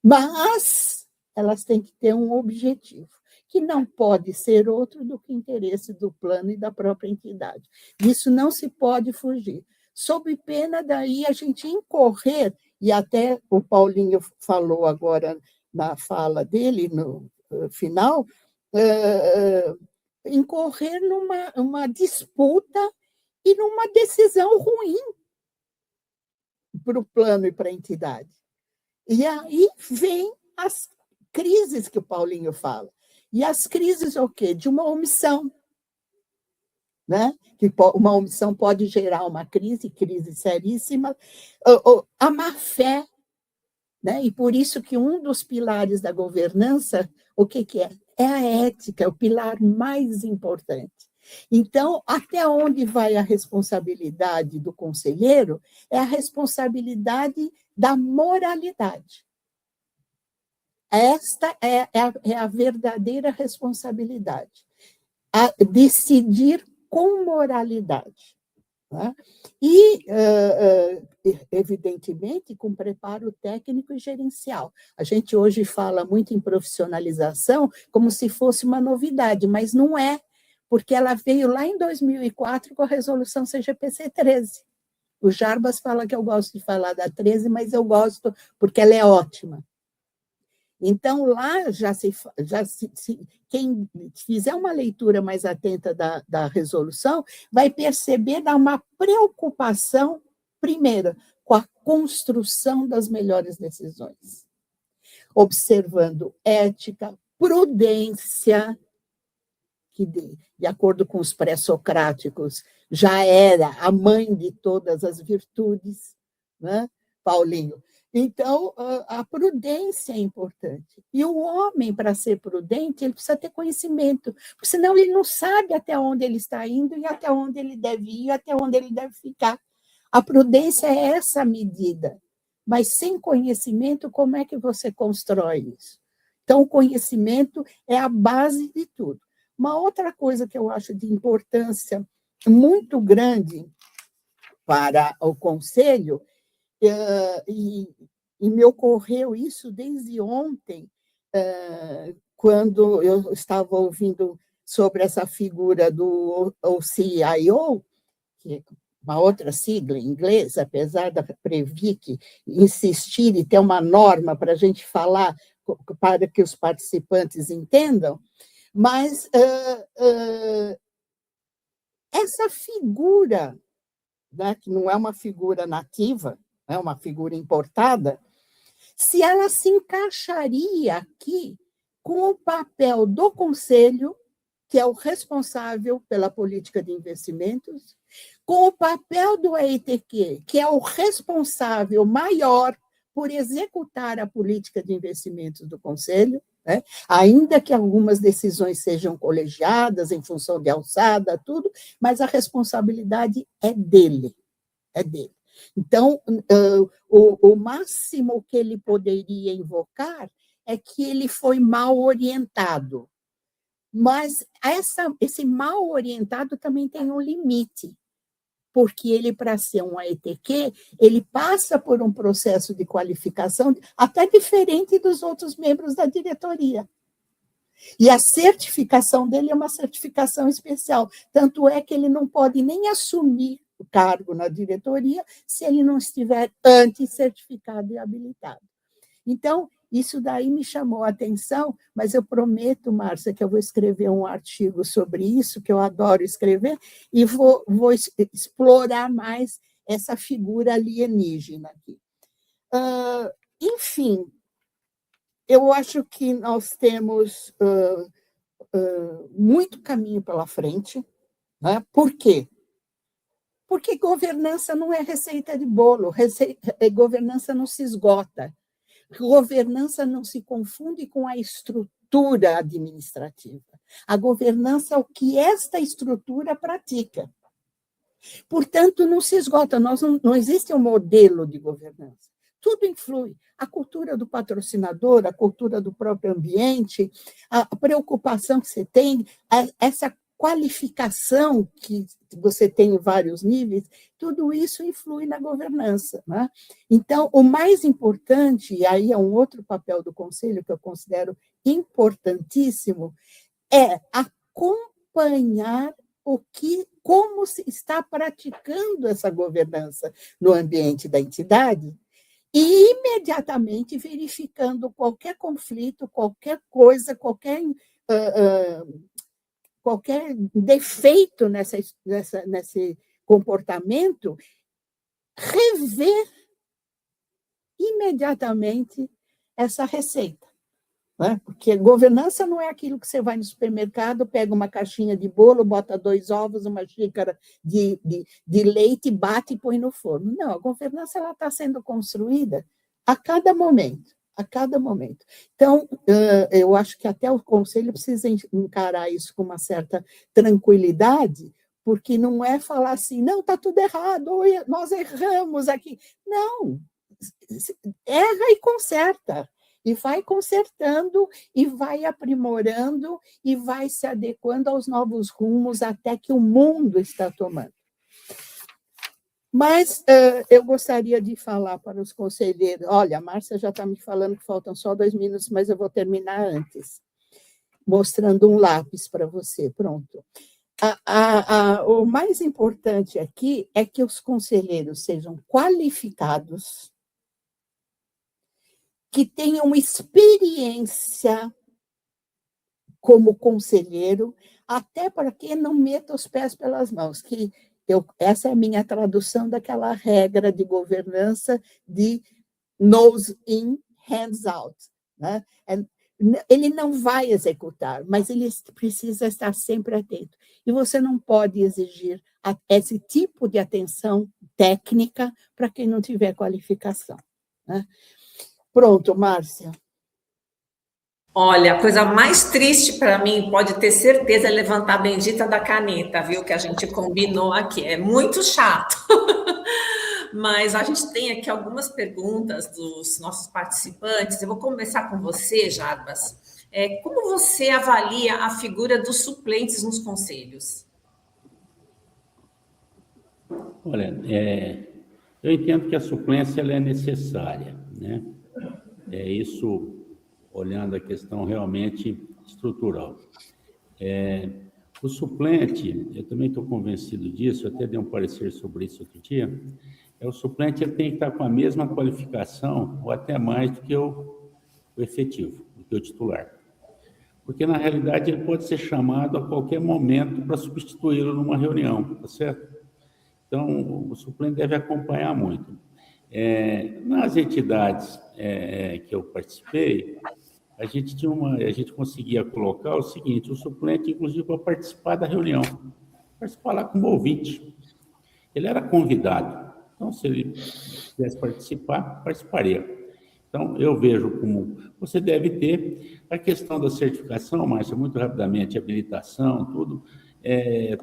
Speaker 3: mas elas têm que ter um objetivo, que não pode ser outro do que o interesse do plano e da própria entidade. Disso não se pode fugir. Sob pena daí a gente incorrer, e até o Paulinho falou agora na fala dele, no final, incorrer numa disputa e numa decisão ruim para o plano e para a entidade. E aí vem as crises que o Paulinho fala. E as crises o quê? De uma omissão, né? Que uma omissão pode gerar uma crise seríssima, a má-fé, né? E por isso que um dos pilares da governança, o que é? É a ética, é o pilar mais importante. Então, até onde vai a responsabilidade do conselheiro? É a responsabilidade da moralidade. Esta é a verdadeira responsabilidade, a decidir com moralidade. Tá? E, evidentemente, com preparo técnico e gerencial. A gente hoje fala muito em profissionalização como se fosse uma novidade, mas não é, porque ela veio lá em 2004 com a resolução CGPC 13. O Jarbas fala que eu gosto de falar da 13, mas eu gosto porque ela é ótima. Então, lá quem fizer uma leitura mais atenta da resolução vai perceber uma preocupação, primeiro, com a construção das melhores decisões, observando ética, prudência, que, de acordo com os pré-socráticos, já era a mãe de todas as virtudes, né, Paulinho? Então, a prudência é importante. E o homem, para ser prudente, ele precisa ter conhecimento, porque senão ele não sabe até onde ele está indo e até onde ele deve ir, até onde ele deve ficar. A prudência é essa medida. Mas sem conhecimento, como é que você constrói isso? Então, o conhecimento é a base de tudo. Uma outra coisa que eu acho de importância muito grande para o Conselho, e me ocorreu isso desde ontem, quando eu estava ouvindo sobre essa figura do OCIO, que é uma outra sigla em inglês, apesar da Previc insistir e ter uma norma para a gente falar, para que os participantes entendam, mas essa figura, né, que não é uma figura nativa, é uma figura importada, se ela se encaixaria aqui com o papel do Conselho, que é o responsável pela política de investimentos, com o papel do EITQ, que é o responsável maior por executar a política de investimentos do Conselho, né? Ainda que algumas decisões sejam colegiadas em função de alçada, tudo, mas a responsabilidade é dele, é dele. Então, o máximo que ele poderia invocar é que ele foi mal orientado. Mas esse mal orientado também tem um limite, porque ele, para ser um AETQ, ele passa por um processo de qualificação até diferente dos outros membros da diretoria. E a certificação dele é uma certificação especial, tanto é que ele não pode nem assumir o cargo na diretoria se ele não estiver antes certificado e habilitado. Então, isso daí me chamou a atenção, mas eu prometo, Márcia, que eu vou escrever um artigo sobre isso, que eu adoro escrever, e vou explorar mais essa figura alienígena aqui. Enfim, eu acho que nós temos muito caminho pela frente, né? Por quê? Porque governança não é receita de bolo, governança não se esgota. Governança não se confunde com a estrutura administrativa. A governança é o que esta estrutura pratica. Portanto, não se esgota, não existe um modelo de governança. Tudo influi. A cultura do patrocinador, a cultura do próprio ambiente, a preocupação que você tem, essa qualificação que você tem em vários níveis, tudo isso influi na governança, né? Então, o mais importante, e aí é um outro papel do Conselho que eu considero importantíssimo, é acompanhar como se está praticando essa governança no ambiente da entidade e imediatamente verificando qualquer conflito, qualquer coisa, qualquer defeito nesse comportamento, rever imediatamente essa receita. Né? Porque governança não é aquilo que você vai no supermercado, pega uma caixinha de bolo, bota 2 ovos, uma xícara de leite, bate e põe no forno. Não, a governança está sendo construída a cada momento. A cada momento. Então, eu acho que até o Conselho precisa encarar isso com uma certa tranquilidade, porque não é falar assim, não, está tudo errado, ou nós erramos aqui. Não, erra e conserta, e vai consertando, e vai aprimorando, e vai se adequando aos novos rumos até que o mundo está tomando. Mas eu gostaria de falar para os conselheiros, olha, a Márcia já está me falando que faltam só 2 minutos, mas eu vou terminar antes, mostrando um lápis para você, pronto. O mais importante aqui é que os conselheiros sejam qualificados, que tenham experiência como conselheiro, até para que não meta os pés pelas mãos, que Essa é a minha tradução daquela regra de governança de nose in, hands out. Né? Ele não vai executar, mas ele precisa estar sempre atento. E você não pode exigir esse tipo de atenção técnica para quem não tiver qualificação. Né? Pronto, Márcia.
Speaker 1: Olha, a coisa mais triste para mim, pode ter certeza, é levantar a bendita da caneta, viu? Que a gente combinou aqui. É muito chato. Mas a gente tem aqui algumas perguntas dos nossos participantes. Eu vou começar com você, Jarbas. Como você avalia a figura dos suplentes nos conselhos?
Speaker 2: Olha, eu entendo que a suplência ela é necessária, né? Isso olhando a questão realmente estrutural. O suplente, eu também estou convencido disso, eu até dei um parecer sobre isso outro dia, o suplente ele tem que estar com a mesma qualificação, ou até mais do que o efetivo, do que o titular. Porque, na realidade, ele pode ser chamado a qualquer momento para substituí-lo numa reunião, tá certo? Então, o suplente deve acompanhar muito. Nas entidades que eu participei, a gente conseguia colocar o seguinte, o suplente, inclusive, para participar da reunião, participar lá como ouvinte. Ele era convidado, então, se ele quisesse participar, participaria. Então, eu vejo como você deve ter a questão da certificação, Márcia, muito rapidamente, habilitação, tudo,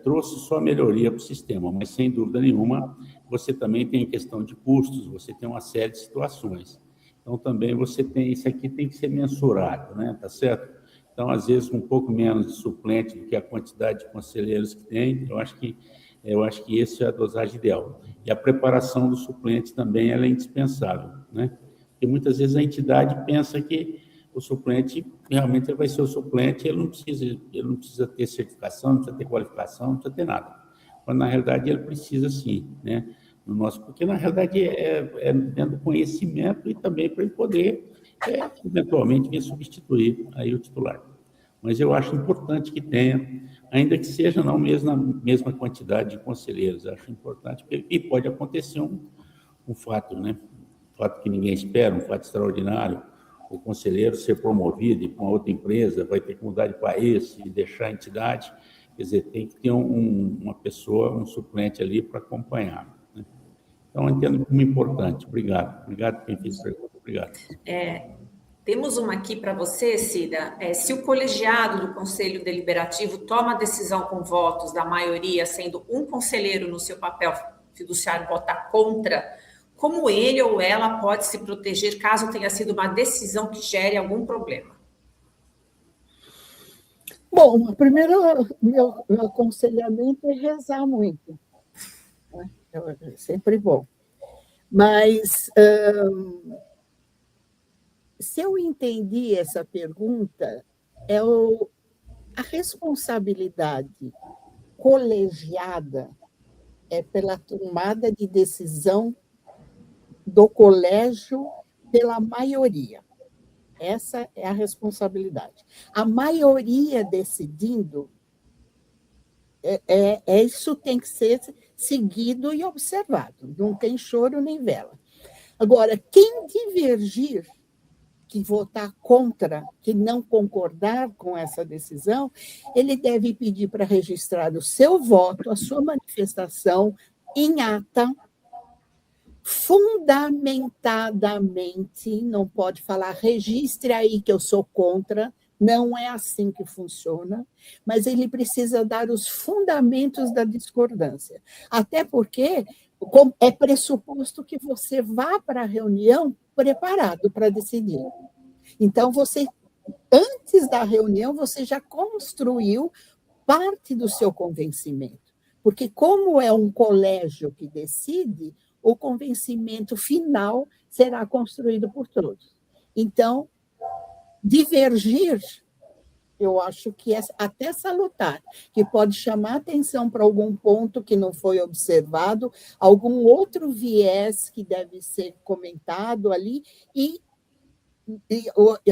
Speaker 2: trouxe só melhoria para o sistema, mas, sem dúvida nenhuma, você também tem questão de custos, você tem uma série de situações. Então, também você tem, isso aqui tem que ser mensurado, né? Tá certo? Então, às vezes, um pouco menos de suplente do que a quantidade de conselheiros que tem, eu acho que essa é a dosagem ideal. E a preparação do suplente também ela é indispensável, né? Porque muitas vezes a entidade pensa que o suplente realmente vai ser o suplente, ele não precisa ter certificação, não precisa ter qualificação, não precisa ter nada. Mas, na realidade, ele precisa sim, né? Porque, na realidade, é dentro do conhecimento e também para ele poder, eventualmente, vir substituir aí o titular. Mas eu acho importante que tenha, ainda que seja não mesmo na mesma quantidade de conselheiros, acho importante, e pode acontecer um fato, né? Um fato que ninguém espera, um fato extraordinário, o conselheiro ser promovido para uma outra empresa, vai ter que mudar de país e deixar a entidade, quer dizer, tem que ter uma pessoa, um suplente ali para acompanhar. Né? Então, eu entendo como importante. Obrigado. Obrigado por quem fez a pergunta. Obrigado.
Speaker 1: Temos uma aqui para você, Cida. Se o colegiado do Conselho Deliberativo toma a decisão com votos da maioria, sendo um conselheiro no seu papel fiduciário votar contra, como ele ou ela pode se proteger caso tenha sido uma decisão que gere algum problema?
Speaker 3: Bom, primeiro, meu aconselhamento é rezar muito. Né? É sempre bom. Mas, se eu entendi essa pergunta, a responsabilidade colegiada é pela tomada de decisão do colégio pela maioria. Essa é a responsabilidade. A maioria decidindo, isso tem que ser seguido e observado. Não tem choro nem vela. Agora, quem divergir, que votar contra, que não concordar com essa decisão, ele deve pedir para registrar o seu voto, a sua manifestação em ata, fundamentadamente, não pode falar, registre aí que eu sou contra, não é assim que funciona, mas ele precisa dar os fundamentos da discordância. Até porque é pressuposto que você vá para a reunião preparado para decidir. Então, antes da reunião, você já construiu parte do seu convencimento. Porque, como é um colégio que decide, o convencimento final será construído por todos. Então, divergir, eu acho que é até salutar, que pode chamar atenção para algum ponto que não foi observado, algum outro viés que deve ser comentado ali, e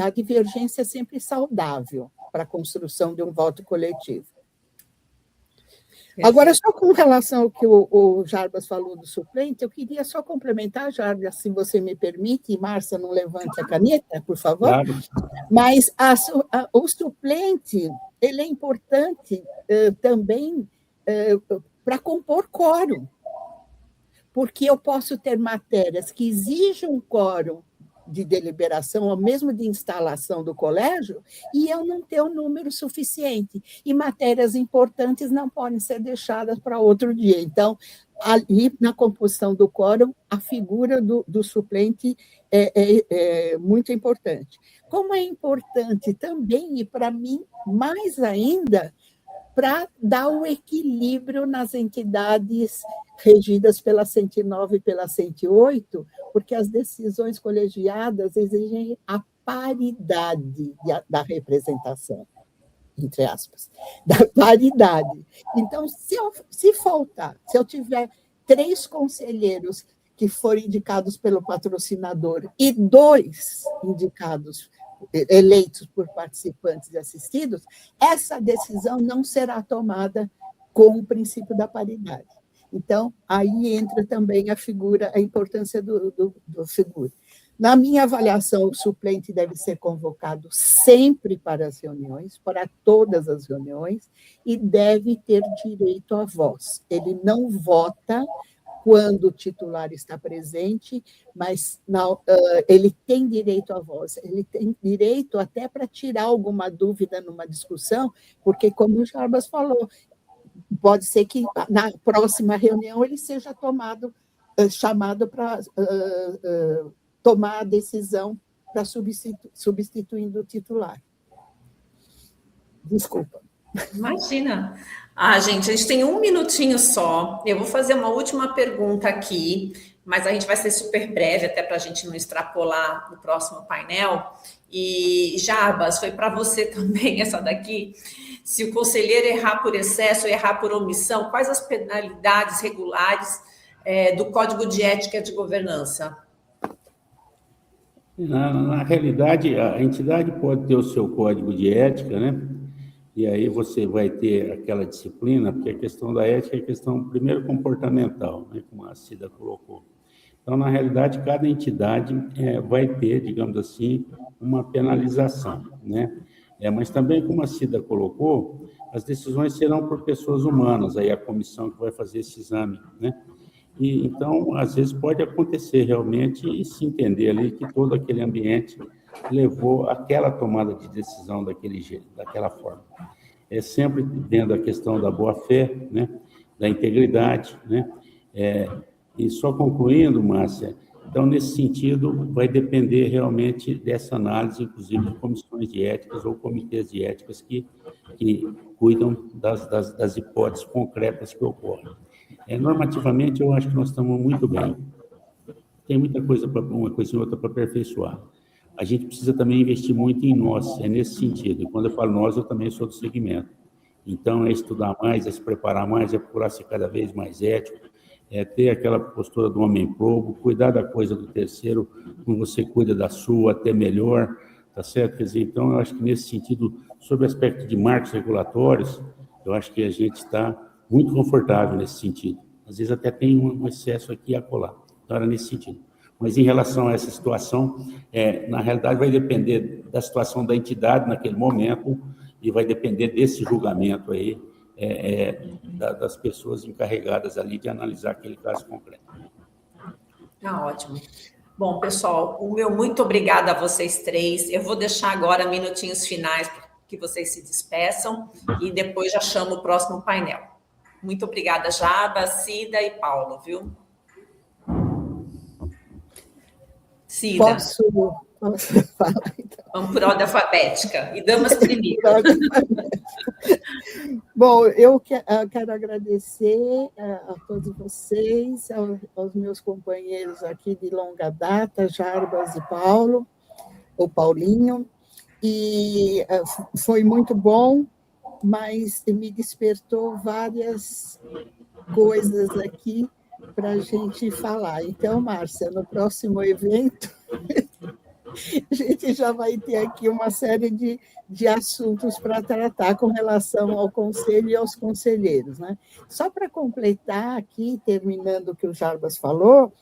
Speaker 3: a divergência é sempre saudável para a construção de um voto coletivo. Agora, só com relação ao que o Jarbas falou do suplente, eu queria só complementar, Jarbas, se você me permite, e Márcia, não levante a caneta, por favor.
Speaker 2: Claro.
Speaker 3: Mas o suplente, ele é importante também para compor quórum, porque eu posso ter matérias que exigem um quórum de deliberação, ou mesmo de instalação do colégio, e eu não ter um número suficiente. E matérias importantes não podem ser deixadas para outro dia. Então, ali na composição do quórum, a figura do suplente é muito importante. Como é importante também, e para mim, mais ainda, para dar o equilíbrio nas entidades regidas pela 109 e pela 108, porque as decisões colegiadas exigem a paridade da representação, entre aspas, da paridade. Então, se eu tiver 3 conselheiros que forem indicados pelo patrocinador e 2 eleitos por participantes e assistidos, essa decisão não será tomada com o princípio da paridade. Então, aí entra também a importância do figura. Na minha avaliação, o suplente deve ser convocado sempre para as reuniões, para todas as reuniões, e deve ter direito à voz. Ele não vota quando o titular está presente, mas não, ele tem direito à voz, ele tem direito até para tirar alguma dúvida numa discussão, porque, como o Jarbas falou, pode ser que na próxima reunião ele seja chamado para tomar a decisão para substituindo o titular. Desculpa.
Speaker 1: Imagina. Gente, a gente tem 1 minutinho só. Eu vou fazer uma última pergunta aqui, mas a gente vai ser super breve, até para a gente não extrapolar no próximo painel. E, Jarbas, foi para você também essa daqui. Se o conselheiro errar por excesso ou errar por omissão, quais as penalidades regulares do Código de Ética de Governança?
Speaker 2: Na realidade, a entidade pode ter o seu código de ética, né? E aí você vai ter aquela disciplina, porque a questão da ética é a questão, primeiro, comportamental, né, como a Cida colocou. Então, na realidade, cada entidade vai ter, digamos assim, uma penalização, né? Mas também, como a Cida colocou, as decisões serão por pessoas humanas, aí a comissão que vai fazer esse exame, né? E, então, às vezes, pode acontecer realmente e se entender ali que todo aquele ambiente levou aquela tomada de decisão daquele jeito, daquela forma. É sempre dentro da questão da boa-fé, né, da integridade, né, e só concluindo, Márcia, então, nesse sentido, vai depender realmente dessa análise, inclusive de comissões de éticas ou comitês de éticas que cuidam das hipóteses concretas que ocorrem. Normativamente, eu acho que nós estamos muito bem. Tem muita coisa, uma coisa e outra para aperfeiçoar. A gente precisa também investir muito em nós, nesse sentido. E quando eu falo nós, eu também sou do segmento. Então, é estudar mais, é se preparar mais, é procurar ser cada vez mais ético, é ter aquela postura do homem probo, cuidar da coisa do terceiro, como você cuida da sua, até melhor, tá certo? Quer dizer, então, eu acho que nesse sentido, sobre o aspecto de marcos regulatórios, eu acho que a gente está muito confortável nesse sentido. Às vezes até tem um excesso aqui e acolá. Então, era nesse sentido. Mas, em relação a essa situação, na realidade, vai depender da situação da entidade naquele momento e vai depender desse julgamento aí, das pessoas encarregadas ali de analisar aquele caso concreto.
Speaker 1: Ótimo. Bom, pessoal, o meu muito obrigada a vocês 3. Eu vou deixar agora minutinhos finais para que vocês se despeçam e depois já chamo o próximo painel. Muito obrigada, Jarbas, Cida e Paulo, viu? Cida.
Speaker 3: Posso falar, então?
Speaker 1: Vamos por ordem alfabética. E damas primeiro.
Speaker 3: Bom, eu quero agradecer a todos vocês, aos meus companheiros aqui de longa data, Jarbas e Paulo, ou Paulinho, e foi muito bom, mas me despertou várias coisas aqui para a gente falar. Então, Márcia, no próximo evento, A gente já vai ter aqui uma série de assuntos para tratar com relação ao conselho e aos conselheiros, né? Só para completar aqui, terminando o que o Jarbas falou,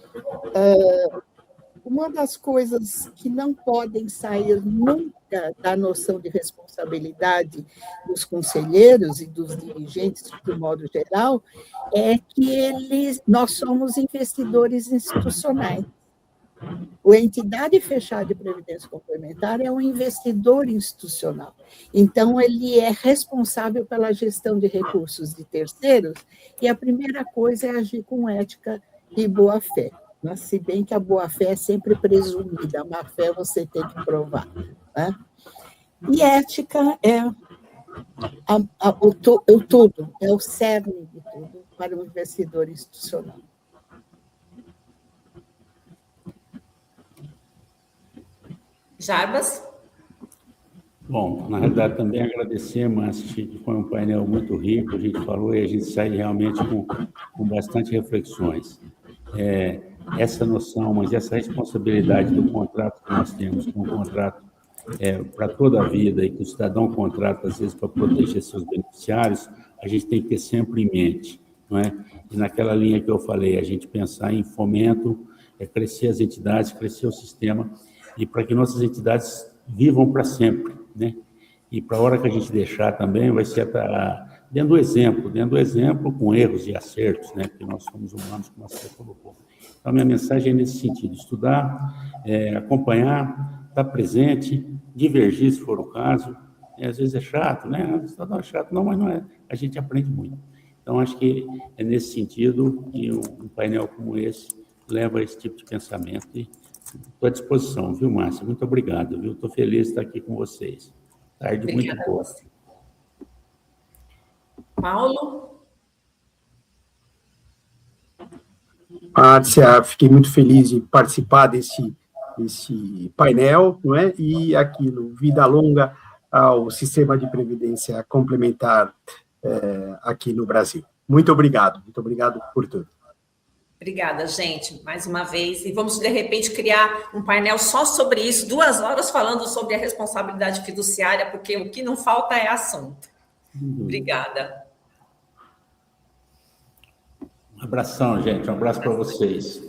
Speaker 3: uma das coisas que não podem sair nunca da noção de responsabilidade dos conselheiros e dos dirigentes, de modo geral, é que nós somos investidores institucionais. A entidade fechada de previdência complementar é um investidor institucional. Então, ele é responsável pela gestão de recursos de terceiros, e a primeira coisa é agir com ética e boa-fé. Mas, se bem que a boa-fé é sempre presumida, a má-fé você tem que provar. Né? E ética é o todo, é o cerne de tudo para um investidor institucional.
Speaker 1: Jarbas?
Speaker 2: Bom, na realidade, também agradecer, Márcia, que foi um painel muito rico, a gente falou e a gente sai realmente com bastante reflexões. Essa noção, mas essa responsabilidade do contrato que nós temos, que é um contrato para toda a vida e que o cidadão contrata, às vezes, para proteger seus beneficiários, a gente tem que ter sempre em mente, não é? E naquela linha que eu falei, a gente pensar em fomento, crescer as entidades, crescer o sistema, e para que nossas entidades vivam para sempre, né? E para a hora que a gente deixar também, vai ser dando exemplo com erros e acertos, né? Porque nós somos humanos, como você colocou. Então, a minha mensagem é nesse sentido: estudar, acompanhar, estar presente, divergir, se for o caso. Às vezes é chato, né? O cidadão é chato, não, mas não é. A gente aprende muito. Então, acho que é nesse sentido que um painel como esse leva a esse tipo de pensamento. E estou à disposição, viu, Márcia? Muito obrigado, viu? Estou feliz de estar aqui com vocês. Tarde
Speaker 1: Obrigada
Speaker 2: muito boa.
Speaker 1: Paulo?
Speaker 4: Márcia, fiquei muito feliz de participar desse painel, não é? E aquilo, vida longa ao sistema de previdência complementar aqui no Brasil. Muito obrigado por tudo.
Speaker 1: Obrigada, gente, mais uma vez. E vamos, de repente, criar um painel só sobre isso, 2 horas falando sobre a responsabilidade fiduciária, porque o que não falta é assunto. Obrigada.
Speaker 2: Um abração, gente. Um abraço para vocês.